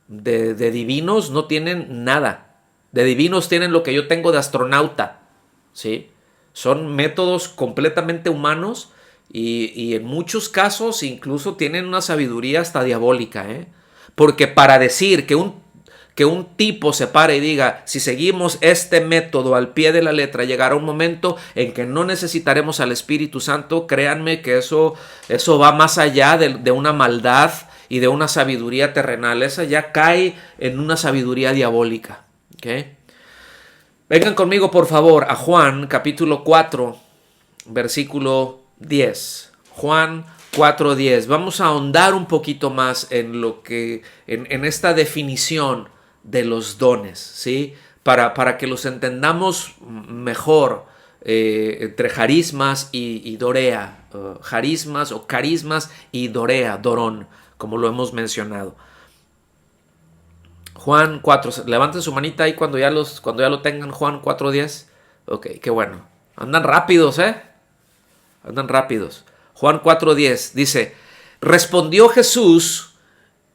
De divinos no tienen nada. De divinos tienen lo que yo tengo de astronauta, ¿sí? Son métodos completamente humanos y en muchos casos incluso tienen una sabiduría hasta diabólica, ¿eh? Porque para decir que un tipo se pare y diga, si seguimos este método al pie de la letra, llegará un momento en que no necesitaremos al Espíritu Santo, créanme que eso va más allá de una maldad y de una sabiduría terrenal. Esa ya cae en una sabiduría diabólica, ¿okay? Vengan conmigo, por favor, a Juan capítulo 4, versículo 10. Juan 4:10. Vamos a ahondar un poquito más en esta definición de los dones, ¿sí? Para que los entendamos mejor, entre carismas y dorea, carismas o carismas y dorea, dorón, como lo hemos mencionado. Juan 4, levanten su manita ahí cuando ya lo tengan. Juan 4:10. Ok, qué bueno. Andan rápidos, andan rápidos. Juan 4:10 dice: respondió Jesús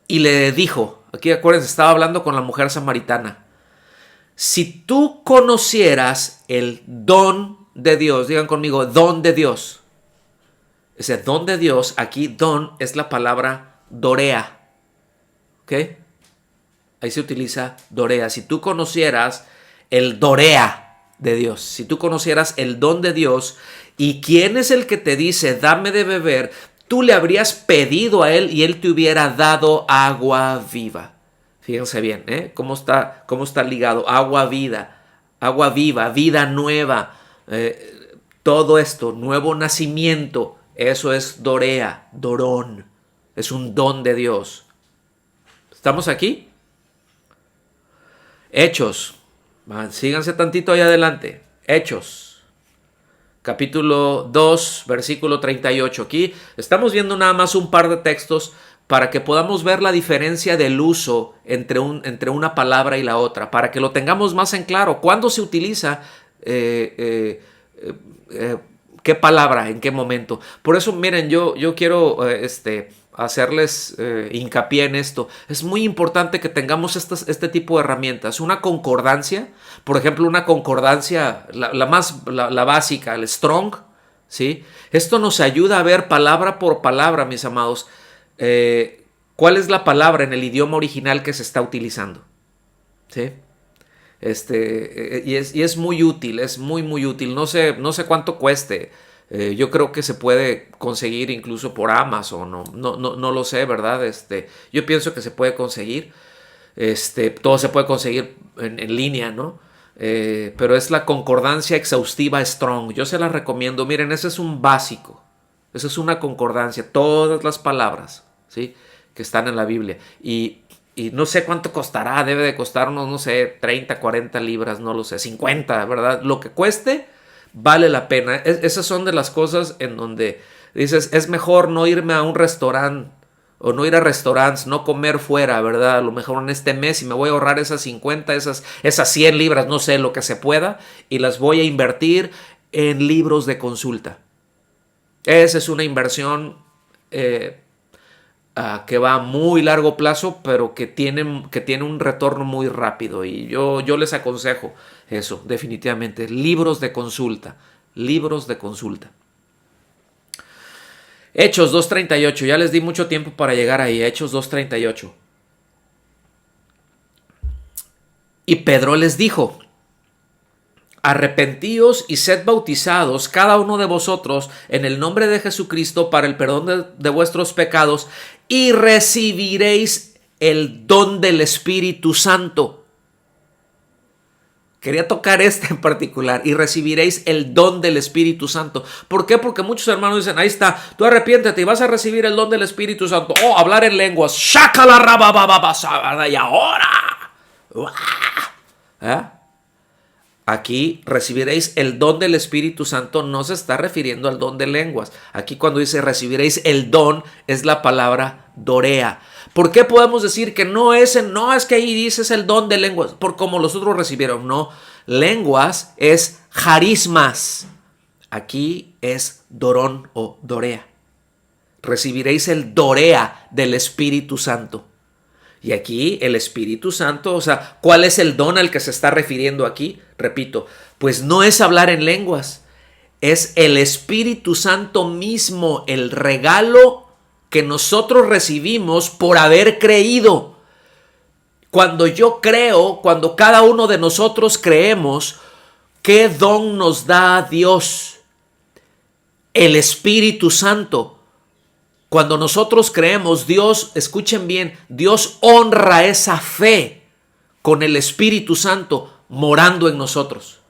y le dijo, aquí acuérdense, estaba hablando con la mujer samaritana: si tú conocieras el don de Dios, digan conmigo, don de Dios. Ese don de Dios, aquí don es la palabra dorea, ¿ok? Ahí se utiliza dorea. Si tú conocieras el dorea de Dios, si tú conocieras el don de Dios, y quién es el que te dice, dame de beber, tú le habrías pedido a él y él te hubiera dado agua viva. Fíjense bien, cómo está ligado. Agua viva, vida nueva. Todo esto, nuevo nacimiento, eso es dorea, dorón. Es un don de Dios. ¿Estamos aquí? Hechos. Síganse tantito ahí adelante. Hechos. Capítulo 2, versículo 38. Aquí estamos viendo nada más un par de textos para que podamos ver la diferencia del uso entre una palabra y la otra, para que lo tengamos más en claro. ¿Cuándo se utiliza ¿Qué palabra? ¿En qué momento? Por eso, miren, yo quiero hacerles hincapié en esto. Es muy importante que tengamos este tipo de herramientas. Una concordancia, por ejemplo, una concordancia, la básica, el Strong, ¿sí? Esto nos ayuda a ver palabra por palabra, mis amados, cuál es la palabra en el idioma original que se está utilizando, ¿sí? Y es muy útil, es muy útil. No sé cuánto cueste. Yo creo que se puede conseguir incluso por Amazon, no lo sé, ¿verdad? Yo pienso que se puede conseguir. Todo se puede conseguir en línea, ¿no? Pero es la concordancia exhaustiva Strong. Yo se la recomiendo. Miren, ese es un básico. Esa es una concordancia. Todas las palabras, ¿sí?, que están en la Biblia. Y no sé cuánto costará. Debe de costar unos, no sé, 30, 40 libras, no lo sé, 50, ¿verdad? Lo que cueste, vale la pena. Esas son de las cosas en donde dices, es mejor no irme a un restaurante o no ir a restaurantes, no comer fuera, ¿verdad? A lo mejor en este mes y me voy a ahorrar esas 50, esas 100 libras, no sé, lo que se pueda, y las voy a invertir en libros de consulta. Esa es una inversión que va a muy largo plazo, pero que tiene un retorno muy rápido. Y yo les aconsejo eso, definitivamente. Libros de consulta. Libros de consulta. Hechos 2:38. Ya les di mucho tiempo para llegar ahí. Hechos 2:38. Y Pedro les dijo: arrepentíos y sed bautizados cada uno de vosotros en el nombre de Jesucristo para el perdón de vuestros pecados, y recibiréis el don del Espíritu Santo. Quería tocar en particular. Y recibiréis el don del Espíritu Santo. ¿Por qué? Porque muchos hermanos dicen, ahí está, tú arrepiéntete y vas a recibir el don del Espíritu Santo. Oh, hablar en lenguas. Shakala rababababasa. Y ahora. ¿Eh? Aquí recibiréis el don del Espíritu Santo, no se está refiriendo al don de lenguas. Aquí cuando dice recibiréis el don, es la palabra dorea. ¿Por qué podemos decir que no es que ahí dices el don de lenguas? Por como los otros recibieron. No, lenguas es charismas. Aquí es dorón o dorea. Recibiréis el dorea del Espíritu Santo. Y aquí el Espíritu Santo, o sea, ¿cuál es el don al que se está refiriendo aquí? Repito, pues no es hablar en lenguas, es el Espíritu Santo mismo, el regalo que nosotros recibimos por haber creído. Cuando yo creo, cuando cada uno de nosotros creemos, ¿qué don nos da Dios? El Espíritu Santo. Cuando nosotros creemos, Dios, escuchen bien, Dios honra esa fe con el Espíritu Santo morando en nosotros.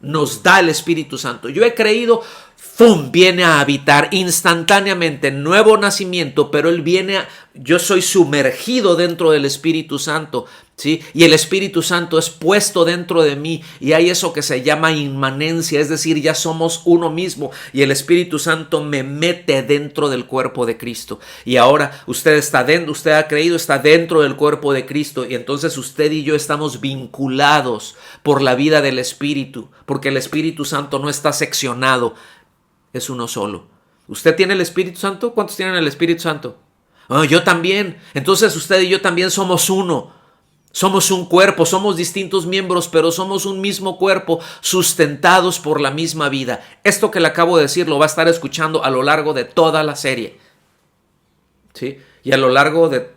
Nos da el Espíritu Santo. Yo he creído, ¡fum!, viene a habitar instantáneamente, nuevo nacimiento, pero Él yo soy sumergido dentro del Espíritu Santo, ¿sí? Y el Espíritu Santo es puesto dentro de mí y hay eso que se llama inmanencia, es decir, ya somos uno mismo y el Espíritu Santo me mete dentro del cuerpo de Cristo. Y ahora usted ha creído, está dentro del cuerpo de Cristo y entonces usted y yo estamos vinculados por la vida del Espíritu, porque el Espíritu Santo no está seccionado, es uno solo. ¿Usted tiene el Espíritu Santo? ¿Cuántos tienen el Espíritu Santo? Yo también. Entonces usted y yo también somos uno. Somos un cuerpo, somos distintos miembros, pero somos un mismo cuerpo, sustentados por la misma vida. Esto que le acabo de decir lo va a estar escuchando a lo largo de toda la serie, ¿sí? Y a lo largo de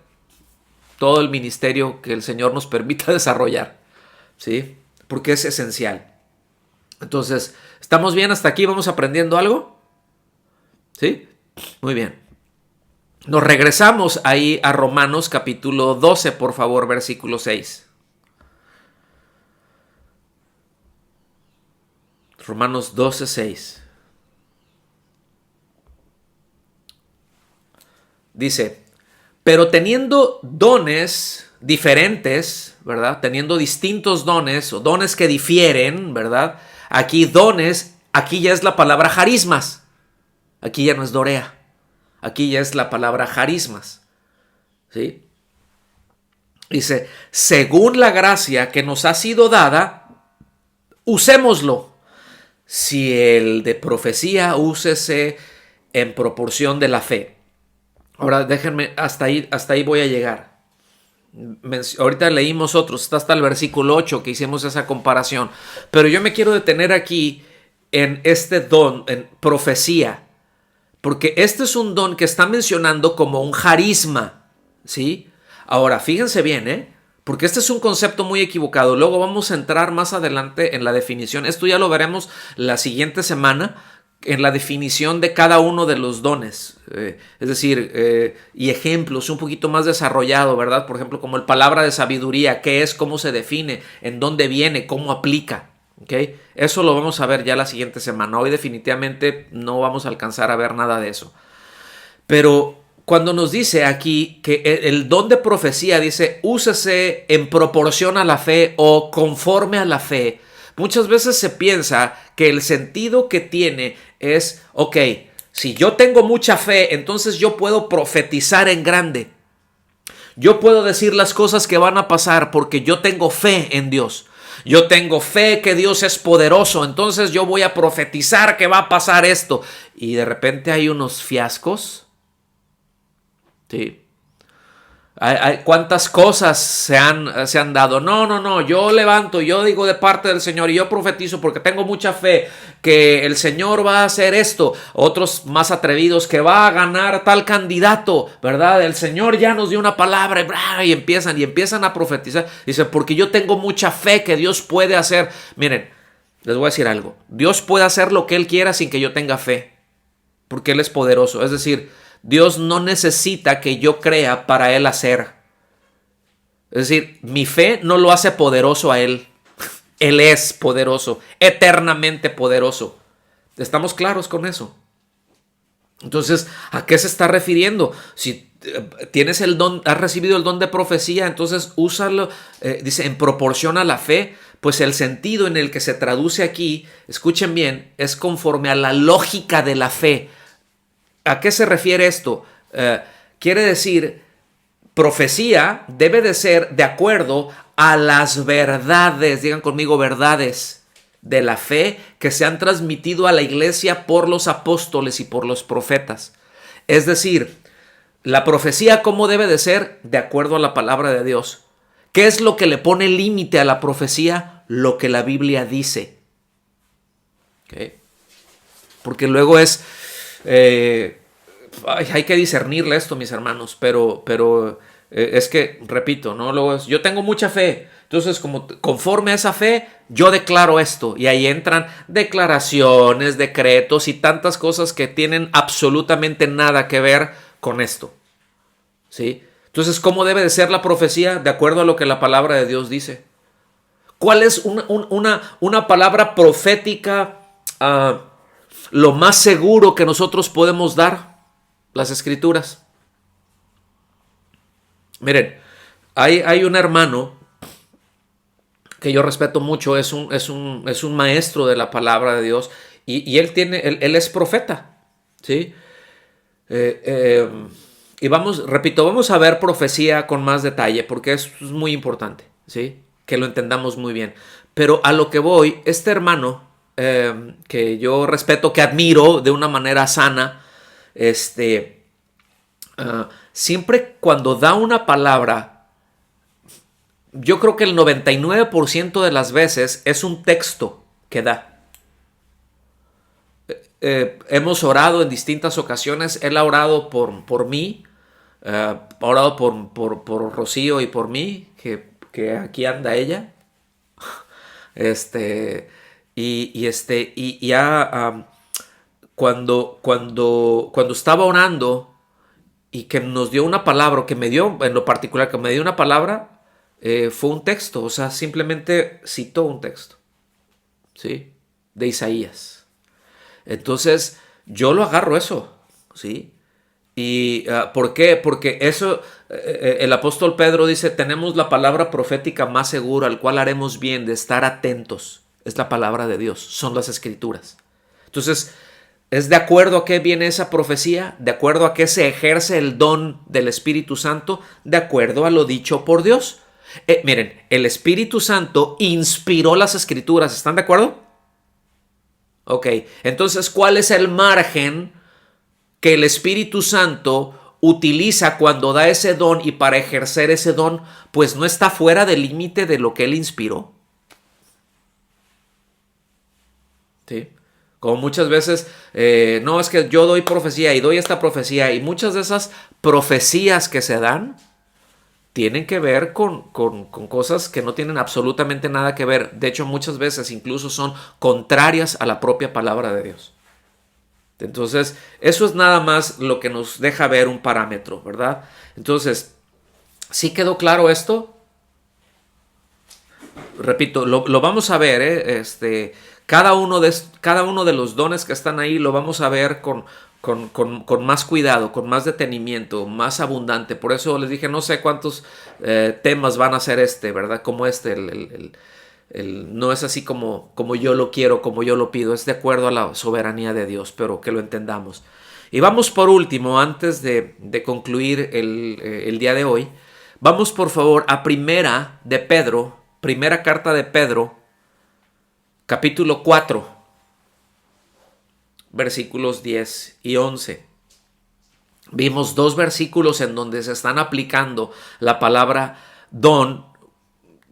todo el ministerio que el Señor nos permita desarrollar, ¿sí? Porque es esencial. Entonces, ¿estamos bien hasta aquí? ¿Vamos aprendiendo algo? ¿Sí? Muy bien. Nos regresamos ahí a Romanos capítulo 12, por favor, versículo 6. Romanos 12, 6. Dice, pero teniendo dones diferentes, ¿verdad? Teniendo distintos dones o dones que difieren, ¿verdad? Aquí dones, aquí ya es la palabra charismas. Aquí ya no es dorea. Aquí ya es la palabra charismas, ¿sí? Dice, según la gracia que nos ha sido dada, usémoslo. si el de profecía, úsese en proporción de la fe. Ahora déjenme, hasta ahí voy a llegar. Ahorita leímos otros, está hasta el versículo 8 que hicimos esa comparación, pero yo me quiero detener aquí en este don, en profecía, porque este es un don que está mencionando como un carisma, ¿sí? Ahora, fíjense bien, porque este es un concepto muy equivocado. Luego vamos a entrar más adelante en la definición. Esto ya lo veremos la siguiente semana, en la definición de cada uno de los dones, es decir, y ejemplos un poquito más desarrollado, ¿verdad? Por ejemplo, como el palabra de sabiduría, qué es, cómo se define, en dónde viene, cómo aplica, ¿ok? Eso lo vamos a ver ya la siguiente semana. Hoy definitivamente no vamos a alcanzar a ver nada de eso. Pero cuando nos dice aquí que el don de profecía, dice, úsese en proporción a la fe o conforme a la fe, muchas veces se piensa que el sentido que tiene es, ok, si yo tengo mucha fe, entonces yo puedo profetizar en grande. Yo puedo decir las cosas que van a pasar porque yo tengo fe en Dios. Yo tengo fe que Dios es poderoso, entonces yo voy a profetizar que va a pasar esto. Y de repente hay unos fiascos. Sí. ¿Cuántas cosas se han dado? No, yo levanto, yo digo de parte del Señor y yo profetizo porque tengo mucha fe que el Señor va a hacer esto. Otros más atrevidos, que va a ganar tal candidato, ¿verdad? El Señor ya nos dio una palabra y empiezan a profetizar. Dice, porque yo tengo mucha fe que Dios puede hacer. Miren, les voy a decir algo. Dios puede hacer lo que Él quiera sin que yo tenga fe, porque Él es poderoso. Es decir, Dios no necesita que yo crea para Él hacer. Es decir, mi fe no lo hace poderoso a Él. Él es poderoso, eternamente poderoso. ¿Estamos claros con eso? Entonces, ¿a qué se está refiriendo? Si tienes el don, has recibido el don de profecía, entonces úsalo, dice, en proporción a la fe. Pues el sentido en el que se traduce aquí, escuchen bien, es conforme a la lógica de la fe. ¿A qué se refiere esto? Quiere decir, profecía debe de ser de acuerdo a las verdades, digan conmigo, verdades de la fe que se han transmitido a la iglesia por los apóstoles y por los profetas. Es decir, la profecía, ¿cómo debe de ser? De acuerdo a la palabra de Dios. ¿Qué es lo que le pone límite a la profecía? Lo que la Biblia dice. ¿Okay? Porque luego es... hay que discernirle esto, mis hermanos, pero es que, repito, ¿no? Luego yo tengo mucha fe, entonces conforme a esa fe, yo declaro esto, y ahí entran declaraciones, decretos y tantas cosas que tienen absolutamente nada que ver con esto, ¿sí? Entonces, ¿cómo debe de ser la profecía? De acuerdo a lo que la palabra de Dios dice. ¿Cuál es una palabra profética lo más seguro que nosotros podemos dar? Las Escrituras. Miren, hay un hermano que yo respeto mucho, es un maestro de la palabra de Dios, y él es profeta, ¿sí? Y vamos a ver profecía con más detalle, porque es muy importante, ¿sí? Que lo entendamos muy bien. Pero a lo que voy, este hermano, que yo respeto, que admiro de una manera sana, siempre cuando da una palabra, yo creo que el 99% de las veces es un texto que da. Hemos orado en distintas ocasiones. Él ha orado por mí, ha orado por Rocío y por mí, que aquí anda ella. Cuando estaba orando y que nos dio una palabra, que me dio en lo particular, que me dio una palabra, fue un texto, o sea, simplemente citó un texto, ¿sí? De Isaías. Entonces, yo lo agarro eso, ¿sí? ¿Y por qué? Porque eso, el apóstol Pedro dice, tenemos la palabra profética más segura, al cual haremos bien de estar atentos. Es la palabra de Dios, son las Escrituras. Entonces, ¿es de acuerdo a qué viene esa profecía? ¿De acuerdo a qué se ejerce el don del Espíritu Santo? De acuerdo a lo dicho por Dios. Miren, el Espíritu Santo inspiró las Escrituras, ¿están de acuerdo? Ok, entonces, ¿cuál es el margen que el Espíritu Santo utiliza cuando da ese don y para ejercer ese don, pues no está fuera del límite de lo que Él inspiró? ¿Sí? Como muchas veces, no, es que yo doy profecía y doy esta profecía, y muchas de esas profecías que se dan tienen que ver con cosas que no tienen absolutamente nada que ver. De hecho, muchas veces incluso son contrarias a la propia palabra de Dios. Entonces, eso es nada más lo que nos deja ver un parámetro, ¿verdad? Entonces, ¿sí quedó claro esto? Repito, lo vamos a ver, cada uno de los dones que están ahí lo vamos a ver con más cuidado, con más detenimiento, más abundante. Por eso les dije, no sé cuántos temas van a ser ¿verdad? Como no es así como yo lo quiero, como yo lo pido, es de acuerdo a la soberanía de Dios, pero que lo entendamos. Y vamos por último, antes de concluir el día de hoy, vamos por favor a primera carta de Pedro, capítulo 4, versículos 10 y 11. Vimos dos versículos en donde se están aplicando la palabra don,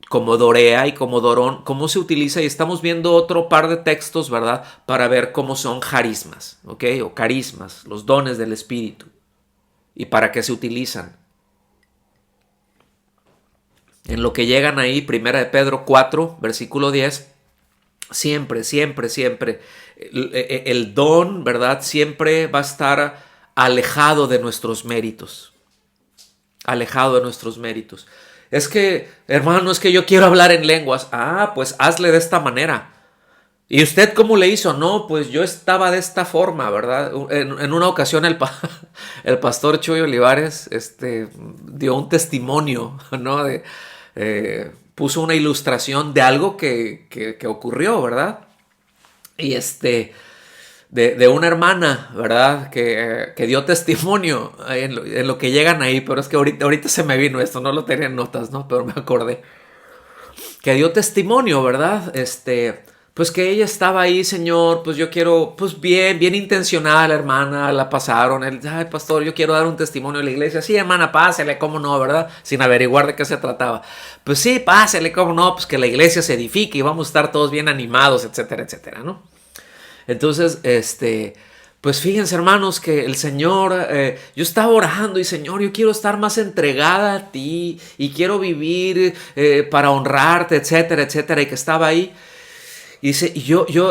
como dorea y como dorón, cómo se utiliza, y estamos viendo otro par de textos, ¿verdad? Para ver cómo son carismas, ¿ok? O carismas, los dones del Espíritu, y para qué se utilizan. En lo que llegan ahí, primera de Pedro 4, versículo 10, siempre, el don, ¿verdad? Siempre va a estar alejado de nuestros méritos. Alejado de nuestros méritos. Es que, hermano, es que yo quiero hablar en lenguas. Ah, pues hazle de esta manera. ¿Y usted cómo le hizo? No, pues yo estaba de esta forma, ¿verdad? En una ocasión el pastor Chuy Olivares dio un testimonio, ¿no? Puso una ilustración de algo que ocurrió, ¿verdad? Y de una hermana, ¿verdad? Que dio testimonio en lo que llegan ahí, pero es que ahorita se me vino esto, no lo tenía en notas, ¿no? Pero me acordé. Que dio testimonio, ¿verdad? Pues que ella estaba ahí, señor, pues yo quiero, pues bien intencionada la hermana, la pasaron, ay, pastor, yo quiero dar un testimonio a la iglesia. Sí, hermana, pásele, cómo no, ¿verdad? Sin averiguar de qué se trataba. Pues sí, pásele, cómo no, pues que la iglesia se edifique y vamos a estar todos bien animados, etcétera, etcétera, ¿no? Entonces, pues fíjense, hermanos, que el Señor, yo estaba orando y Señor, yo quiero estar más entregada a ti y quiero vivir para honrarte, etcétera, etcétera, y que estaba ahí. Y dice,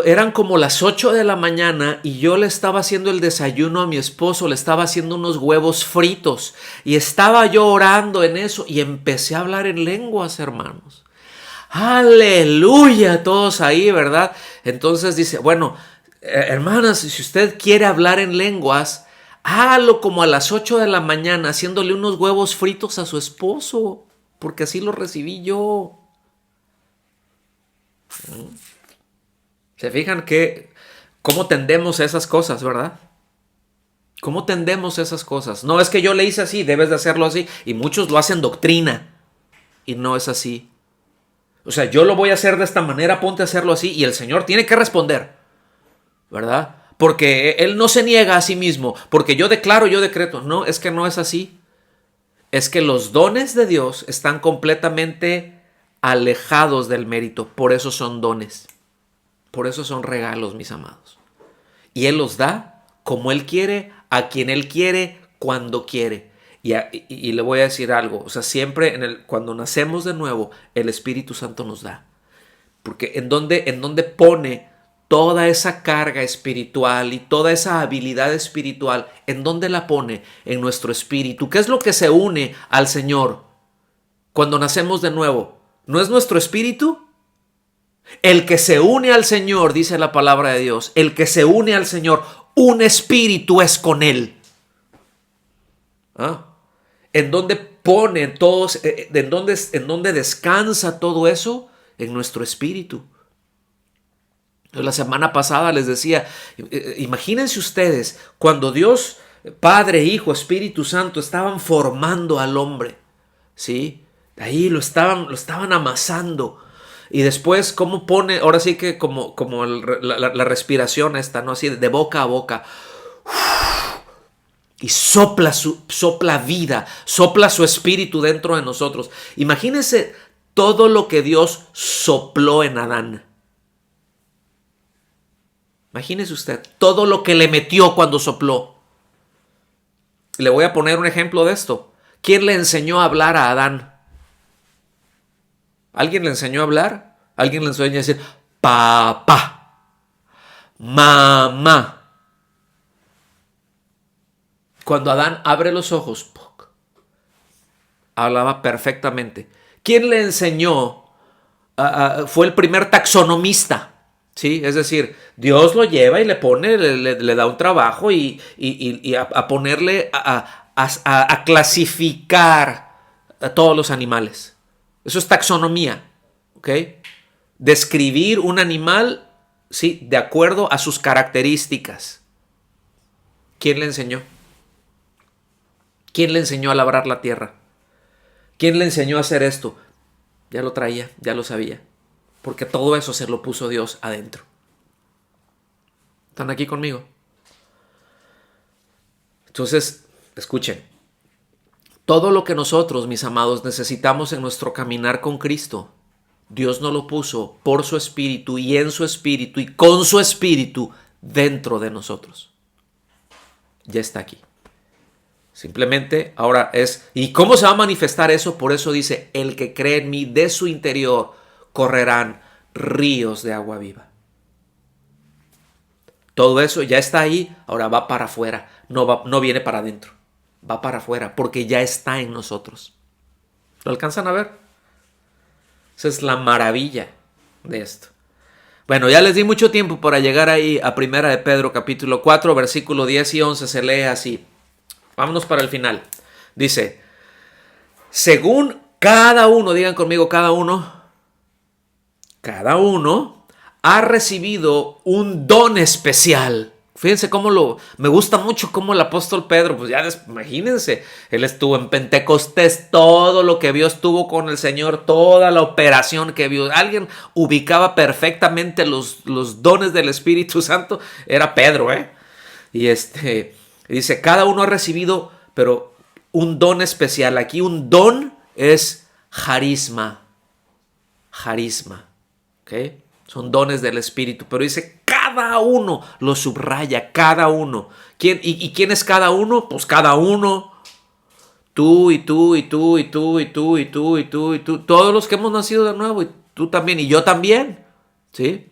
eran como las 8 de la mañana y yo le estaba haciendo el desayuno a mi esposo, le estaba haciendo unos huevos fritos y estaba yo orando en eso y empecé a hablar en lenguas, hermanos. Aleluya, todos ahí, ¿verdad? Entonces dice, bueno, hermanas, si usted quiere hablar en lenguas, hágalo como a las 8 de la mañana, haciéndole unos huevos fritos a su esposo, porque así lo recibí yo. ¿Se fijan cómo tendemos a esas cosas, verdad? ¿Cómo tendemos a esas cosas? No, es que yo le hice así, debes de hacerlo así. Y muchos lo hacen doctrina. Y no es así. O sea, yo lo voy a hacer de esta manera, ponte a hacerlo así. Y el Señor tiene que responder, ¿verdad? Porque Él no se niega a sí mismo. Porque yo declaro, yo decreto. No, es que no es así. Es que los dones de Dios están completamente alejados del mérito. Por eso son dones. Por eso son regalos, mis amados. Y Él los da como Él quiere, a quien Él quiere, cuando quiere. Y le voy a decir algo. O sea, siempre cuando nacemos de nuevo, el Espíritu Santo nos da. Porque en donde pone toda esa carga espiritual y toda esa habilidad espiritual, ¿en dónde la pone? En nuestro espíritu. ¿Qué es lo que se une al Señor cuando nacemos de nuevo? ¿No es nuestro espíritu? El que se une al Señor, dice la palabra de Dios, el que se une al Señor, un espíritu es con Él. ¿En dónde pone todos, en dónde descansa todo eso? En nuestro espíritu. La semana pasada les decía, imagínense ustedes, cuando Dios, Padre, Hijo, Espíritu Santo estaban formando al hombre, ¿sí? Ahí lo estaban amasando. Y después cómo pone, ahora sí que como la respiración esta, ¿no? Así de boca a boca. Y sopla vida, sopla su espíritu dentro de nosotros. Imagínense todo lo que Dios sopló en Adán. Imagínese usted todo lo que le metió cuando sopló. Le voy a poner un ejemplo de esto. ¿Quién le enseñó a hablar a Adán? ¿Alguien le enseñó a hablar? ¿Alguien le enseñó a decir papá, mamá? Cuando Adán abre los ojos, hablaba perfectamente. ¿Quién le enseñó? Fue el primer taxonomista. ¿Sí? Es decir, Dios lo lleva y le pone, le da un trabajo y a ponerle a clasificar a todos los animales. Eso es taxonomía, ¿ok? Describir un animal, sí, de acuerdo a sus características. ¿Quién le enseñó? ¿Quién le enseñó a labrar la tierra? ¿Quién le enseñó a hacer esto? Ya lo traía, ya lo sabía. Porque todo eso se lo puso Dios adentro. ¿Están aquí conmigo? Entonces, escuchen. Todo lo que nosotros, mis amados, necesitamos en nuestro caminar con Cristo, Dios nos lo puso por su Espíritu y en su Espíritu y con su Espíritu dentro de nosotros. Ya está aquí. Simplemente ahora es, ¿y cómo se va a manifestar eso? Por eso dice, el que cree en mí, de su interior correrán ríos de agua viva. Todo eso ya está ahí, ahora va para afuera, no viene para adentro, va para afuera porque ya está en nosotros. ¿Lo alcanzan a ver? Esa es la maravilla de esto. Bueno, ya les di mucho tiempo para llegar ahí a 1 de Pedro capítulo 4, versículo 10 y 11, se lee así. Vámonos para el final. Dice, según cada uno, digan conmigo cada uno ha recibido un don especial. Fíjense me gusta mucho cómo el apóstol Pedro, pues ya imagínense, él estuvo en Pentecostés, todo lo que vio estuvo con el Señor, toda la operación que vio. Alguien ubicaba perfectamente los dones del Espíritu Santo, era Pedro, Y dice, cada uno ha recibido, pero un don especial. Aquí un don es carisma. ¿Ok? Son dones del Espíritu, pero dice cada uno, lo subraya, cada uno. ¿Y quién es cada uno? Pues cada uno. Tú y tú y tú y tú y tú y tú y tú y tú. Todos los que hemos nacido de nuevo y tú también y yo también. ¿Sí?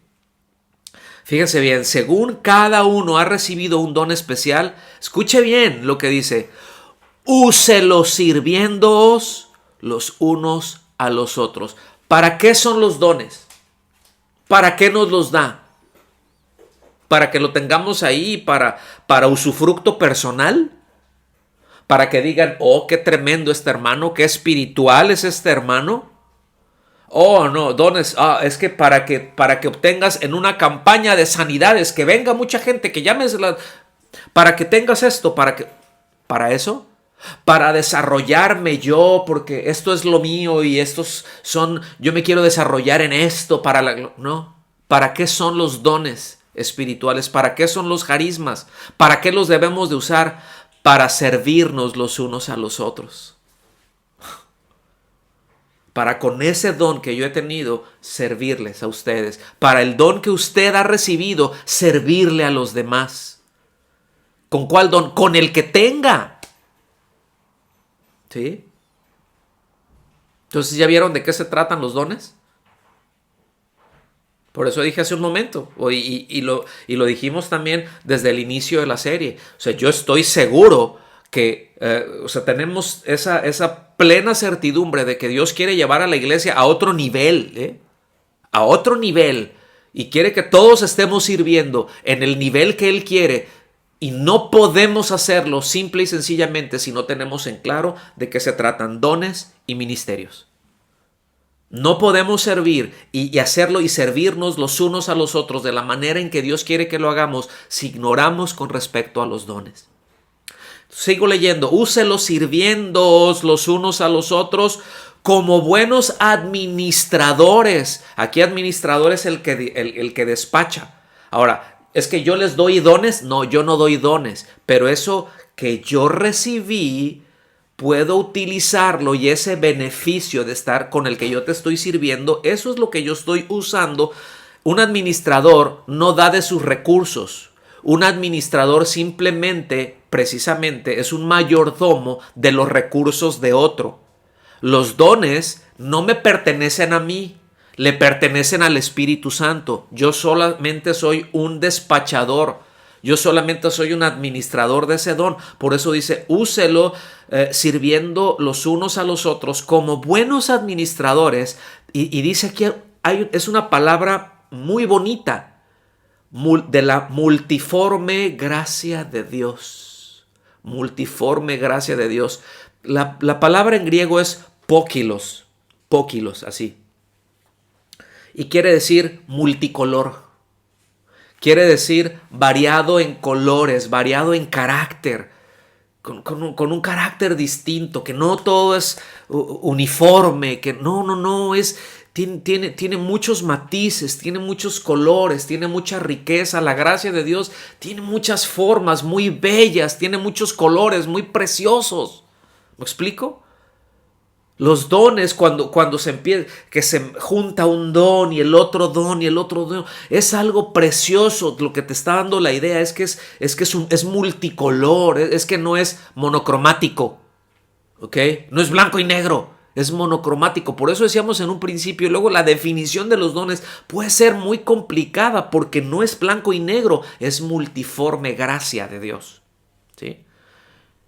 Fíjense bien, según cada uno ha recibido un don especial, escuche bien lo que dice, úselos sirviéndoos los unos a los otros. ¿Para qué son los dones? ¿Para qué nos los da? ¿Para que lo tengamos ahí para usufructo personal? ¿Para que digan, oh, qué tremendo este hermano, qué espiritual es este hermano? Oh, no, dones, es que para que obtengas en una campaña de sanidades, que venga mucha gente, que llames, para que tengas esto, para eso, para desarrollarme yo, porque esto es lo mío y yo me quiero desarrollar en esto, no, ¿para qué son los dones espirituales? ¿Para qué son los carismas? ¿Para qué los debemos de usar? Para servirnos los unos a los otros. Para con ese don que yo he tenido, servirles a ustedes. Para el don que usted ha recibido, servirle a los demás. ¿Con cuál don? Con el que tenga. ¿Sí? Entonces, ¿ya vieron de qué se tratan los dones? Por eso dije hace un momento, y lo dijimos también desde el inicio de la serie. O sea, yo estoy seguro que tenemos esa plena certidumbre de que Dios quiere llevar a la iglesia a otro nivel, a otro nivel, y quiere que todos estemos sirviendo en el nivel que Él quiere, y no podemos hacerlo simple y sencillamente si no tenemos en claro de qué se tratan dones y ministerios. No podemos servir y hacerlo y servirnos los unos a los otros de la manera en que Dios quiere que lo hagamos si ignoramos con respecto a los dones. Sigo leyendo, úselos sirviéndoos los unos a los otros como buenos administradores. Aquí administrador es el que despacha. Ahora, ¿es que yo les doy dones? No, yo no doy dones, pero eso que yo recibí, puedo utilizarlo, y ese beneficio de estar con el que yo te estoy sirviendo, eso es lo que yo estoy usando. Un administrador no da de sus recursos. Un administrador simplemente, precisamente, es un mayordomo de los recursos de otro. Los dones no me pertenecen a mí, le pertenecen al Espíritu Santo. Yo solamente soy un despachador. Yo solamente soy un administrador de ese don. Por eso dice, úselo sirviendo los unos a los otros como buenos administradores. Y dice aquí, es una palabra muy bonita, de la multiforme gracia de Dios. Multiforme gracia de Dios. La palabra en griego es pókilos, así. Y quiere decir multicolor. Quiere decir variado en colores, variado en carácter, con un carácter distinto, que no todo es uniforme, que no, tiene muchos matices, tiene muchos colores, tiene mucha riqueza. La gracia de Dios tiene muchas formas muy bellas, tiene muchos colores muy preciosos. ¿Me explico? Los dones, cuando se empieza, que se junta un don y el otro don y el otro don, es algo precioso. Lo que te está dando la idea es que es multicolor, es que no es monocromático, ¿ok? No es blanco y negro, es monocromático. Por eso decíamos en un principio, y luego la definición de los dones puede ser muy complicada, porque no es blanco y negro, es multiforme gracia de Dios, ¿sí?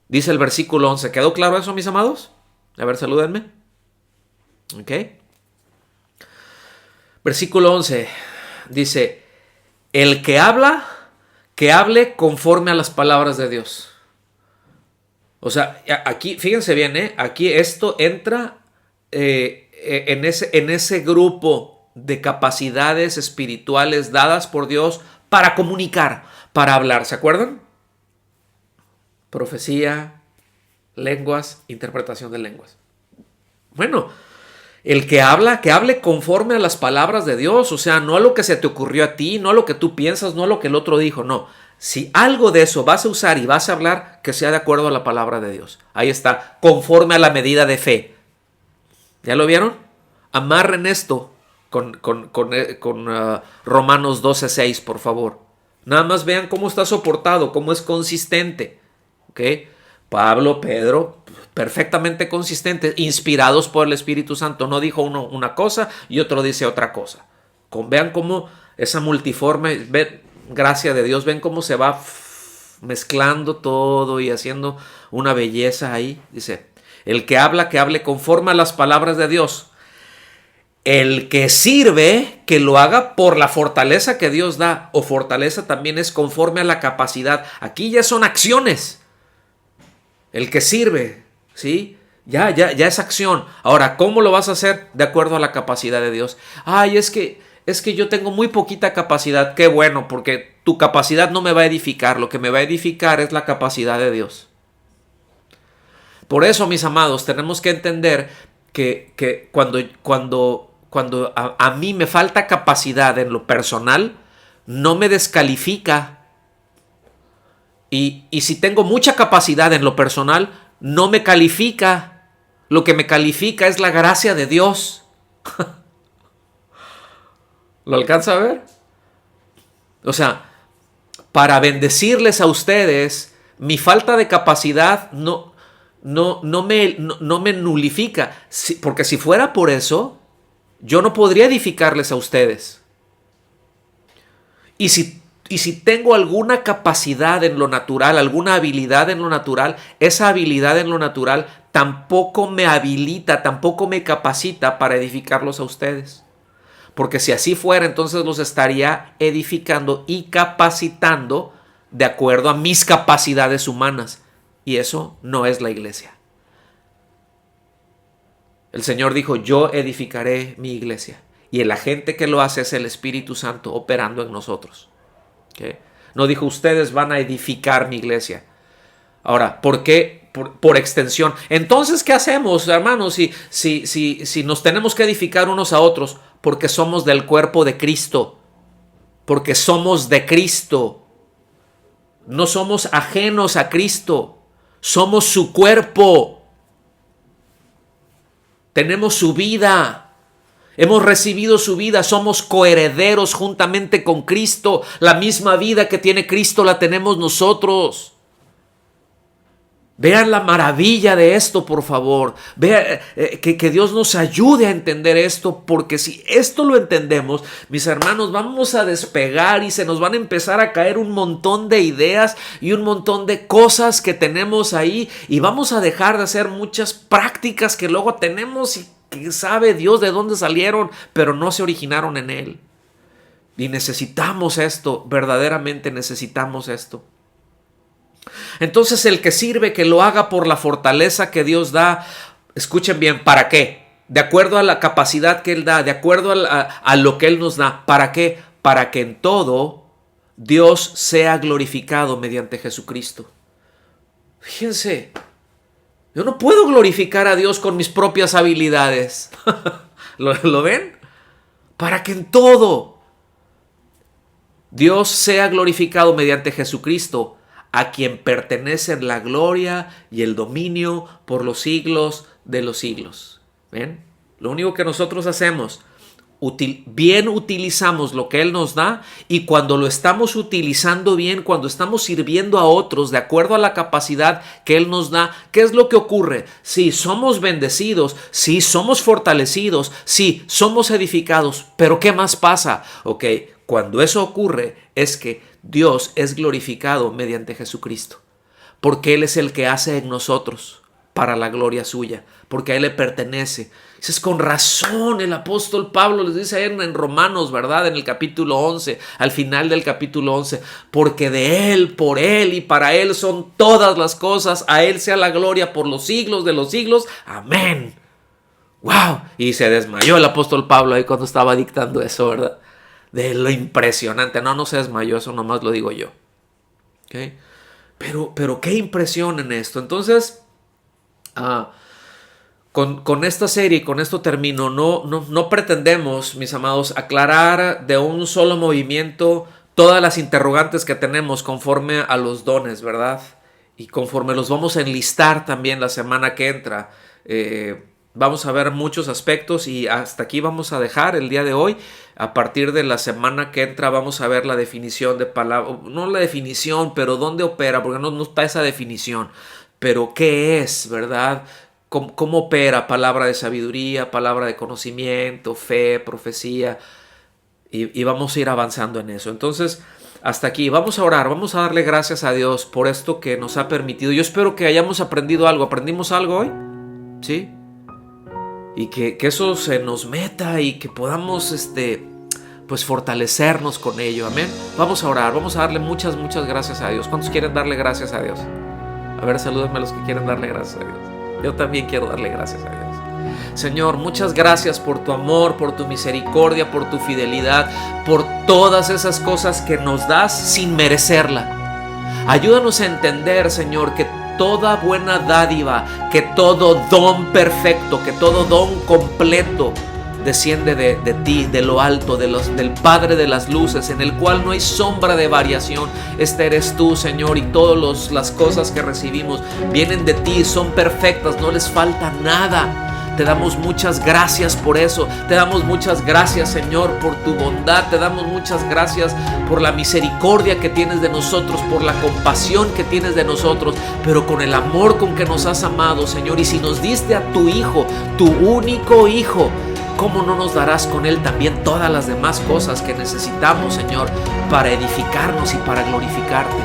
Dice el versículo 11, ¿quedó claro eso, mis amados? A ver, salúdenme. Ok. Versículo 11 dice, el que habla, que hable conforme a las palabras de Dios. O sea, aquí, fíjense bien, aquí esto entra en ese grupo de capacidades espirituales dadas por Dios para comunicar, para hablar. ¿Se acuerdan? Profecía, lenguas, interpretación de lenguas. Bueno, el que habla, que hable conforme a las palabras de Dios, o sea, no a lo que se te ocurrió a ti, no a lo que tú piensas, no a lo que el otro dijo, no. Si algo de eso vas a usar y vas a hablar, que sea de acuerdo a la palabra de Dios. Ahí está, conforme a la medida de fe. ¿Ya lo vieron? Amarren esto con Romanos 12:6, por favor. Nada más vean cómo está soportado, cómo es consistente. ¿Ok? Pablo, Pedro, perfectamente consistentes, inspirados por el Espíritu Santo. No dijo uno una cosa y otro dice otra cosa. Vean cómo esa multiforme gracia de Dios, ven cómo se va mezclando todo y haciendo una belleza ahí. Dice, el que habla, que hable conforme a las palabras de Dios. El que sirve, que lo haga por la fortaleza que Dios da. O fortaleza también es conforme a la capacidad. Aquí ya son acciones. El que sirve, ¿sí? Ya es acción. Ahora, ¿cómo lo vas a hacer? De acuerdo a la capacidad de Dios. Ay, es que yo tengo muy poquita capacidad. Qué bueno, porque tu capacidad no me va a edificar. Lo que me va a edificar es la capacidad de Dios. Por eso, mis amados, tenemos que entender que cuando a mí me falta capacidad en lo personal, no me descalifica. Y si tengo mucha capacidad en lo personal, no me califica. Lo que me califica es la gracia de Dios. ¿Lo alcanza a ver? O sea, para bendecirles a ustedes, mi falta de capacidad no me nulifica. Porque si fuera por eso, yo no podría edificarles a ustedes. Y si tengo alguna capacidad en lo natural, alguna habilidad en lo natural, esa habilidad en lo natural tampoco me habilita, tampoco me capacita para edificarlos a ustedes. Porque si así fuera, entonces los estaría edificando y capacitando de acuerdo a mis capacidades humanas. Y eso no es la iglesia. El Señor dijo, yo edificaré mi iglesia. Y el agente que lo hace es el Espíritu Santo operando en nosotros. ¿Okay? No dijo, ustedes van a edificar mi iglesia. Ahora, ¿por qué por extensión. Entonces, ¿qué hacemos, hermanos? Si nos tenemos que edificar unos a otros, porque somos del cuerpo de Cristo, porque somos de Cristo, no somos ajenos a Cristo, somos su cuerpo, tenemos su vida, hemos recibido su vida, somos coherederos juntamente con Cristo, la misma vida que tiene Cristo la tenemos nosotros. Vean la maravilla de esto, por favor. Vean, que Dios nos ayude a entender esto, porque si esto lo entendemos, mis hermanos, vamos a despegar y se nos van a empezar a caer un montón de ideas y un montón de cosas que tenemos ahí, y vamos a dejar de hacer muchas prácticas que luego tenemos y que sabe Dios de dónde salieron, pero no se originaron en Él. Y necesitamos esto, verdaderamente necesitamos esto. Entonces, el que sirve, que lo haga por la fortaleza que Dios da. Escuchen bien, ¿para qué? De acuerdo a la capacidad que Él da, de acuerdo a lo que Él nos da. ¿Para qué? Para que en todo Dios sea glorificado mediante Jesucristo. Fíjense, yo no puedo glorificar a Dios con mis propias habilidades. ¿Lo ven? Para que en todo Dios sea glorificado mediante Jesucristo, a quien pertenecen la gloria y el dominio por los siglos de los siglos. ¿Ven? Lo único que nosotros hacemos, bien utilizamos lo que Él nos da, y cuando lo estamos utilizando bien, cuando estamos sirviendo a otros de acuerdo a la capacidad que Él nos da, ¿qué es lo que ocurre? Sí, somos bendecidos, sí, somos fortalecidos, sí, somos edificados, pero ¿qué más pasa? Ok, cuando eso ocurre es que Dios es glorificado mediante Jesucristo, porque Él es el que hace en nosotros para la gloria suya, porque a Él le pertenece. Es con razón el apóstol Pablo les dice en Romanos, ¿verdad? En el capítulo 11, al final del capítulo 11, porque de Él, por Él y para Él son todas las cosas, a Él sea la gloria por los siglos de los siglos. Amén. ¡Wow! Y se desmayó el apóstol Pablo ahí cuando estaba dictando eso, ¿verdad? De lo impresionante. No se desmayó, eso nomás lo digo yo. ¿Okay? Pero qué impresión en esto. Entonces, con esta serie, y con esto termino, no pretendemos, mis amados, aclarar de un solo movimiento todas las interrogantes que tenemos conforme a los dones, ¿verdad? Y conforme los vamos a enlistar también la semana que entra, vamos a ver muchos aspectos, y hasta aquí vamos a dejar el día de hoy. A partir de la semana que entra vamos a ver la definición de palabra, no la definición, pero dónde opera, porque no está esa definición, pero qué es, ¿verdad? ¿Cómo opera palabra de sabiduría, palabra de conocimiento, fe, profecía? Y vamos a ir avanzando en eso. Entonces, hasta aquí. Vamos a orar, vamos a darle gracias a Dios por esto que nos ha permitido. Yo espero que hayamos aprendido algo. ¿Aprendimos algo hoy? ¿Sí? Y que eso se nos meta y que podamos pues fortalecernos con ello. Amén. Vamos a orar, vamos a darle muchas gracias a Dios. ¿Cuántos quieren darle gracias a Dios? A ver, salúdenme a los que quieren darle gracias a Dios. Yo también quiero darle gracias a Dios. Señor, muchas gracias por tu amor, por tu misericordia, por tu fidelidad, por todas esas cosas que nos das sin merecerla. Ayúdanos a entender, Señor, que toda buena dádiva, que todo don perfecto, que todo don completo desciende de ti, de lo alto, del Padre de las luces, en el cual no hay sombra de variación. Este eres tú, Señor, y todas las cosas que recibimos vienen de ti, son perfectas, no les falta nada. Te damos muchas gracias por eso. Te damos muchas gracias, Señor, por tu bondad. Te damos muchas gracias por la misericordia que tienes de nosotros, por la compasión que tienes de nosotros, pero con el amor con que nos has amado, Señor. Y si nos diste a tu Hijo, tu único Hijo, ¿cómo no nos darás con Él también todas las demás cosas que necesitamos, Señor, para edificarnos y para glorificarte?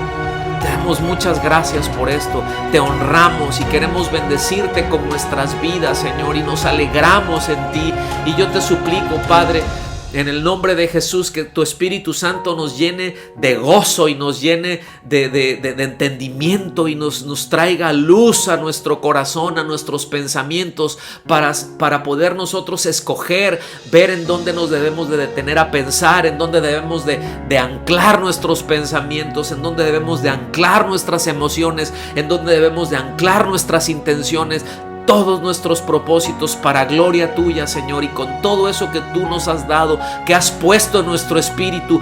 Te damos muchas gracias por esto, te honramos y queremos bendecirte con nuestras vidas, Señor, y nos alegramos en ti. Y yo te suplico, Padre, En el nombre de Jesús, que tu Espíritu Santo nos llene de gozo y nos llene de entendimiento y nos traiga luz a nuestro corazón, a nuestros pensamientos, para poder nosotros escoger, ver en dónde nos debemos de detener a pensar, en dónde debemos de anclar nuestros pensamientos, en dónde debemos de anclar nuestras emociones, en dónde debemos de anclar nuestras intenciones, todos nuestros propósitos para gloria tuya, Señor, y con todo eso que tú nos has dado, que has puesto en nuestro espíritu,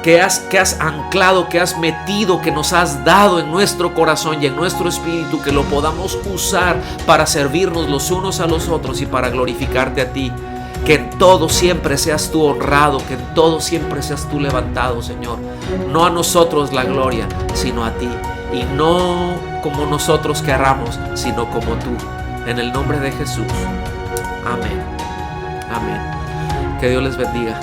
que has anclado, que has metido, que nos has dado en nuestro corazón y en nuestro espíritu, que lo podamos usar para servirnos los unos a los otros y para glorificarte a ti. Que en todo siempre seas tú honrado, que en todo siempre seas tú levantado, Señor. No a nosotros la gloria, sino a ti. Y no como nosotros querramos, sino como tú. En el nombre de Jesús. Amén. Amén. Que Dios les bendiga.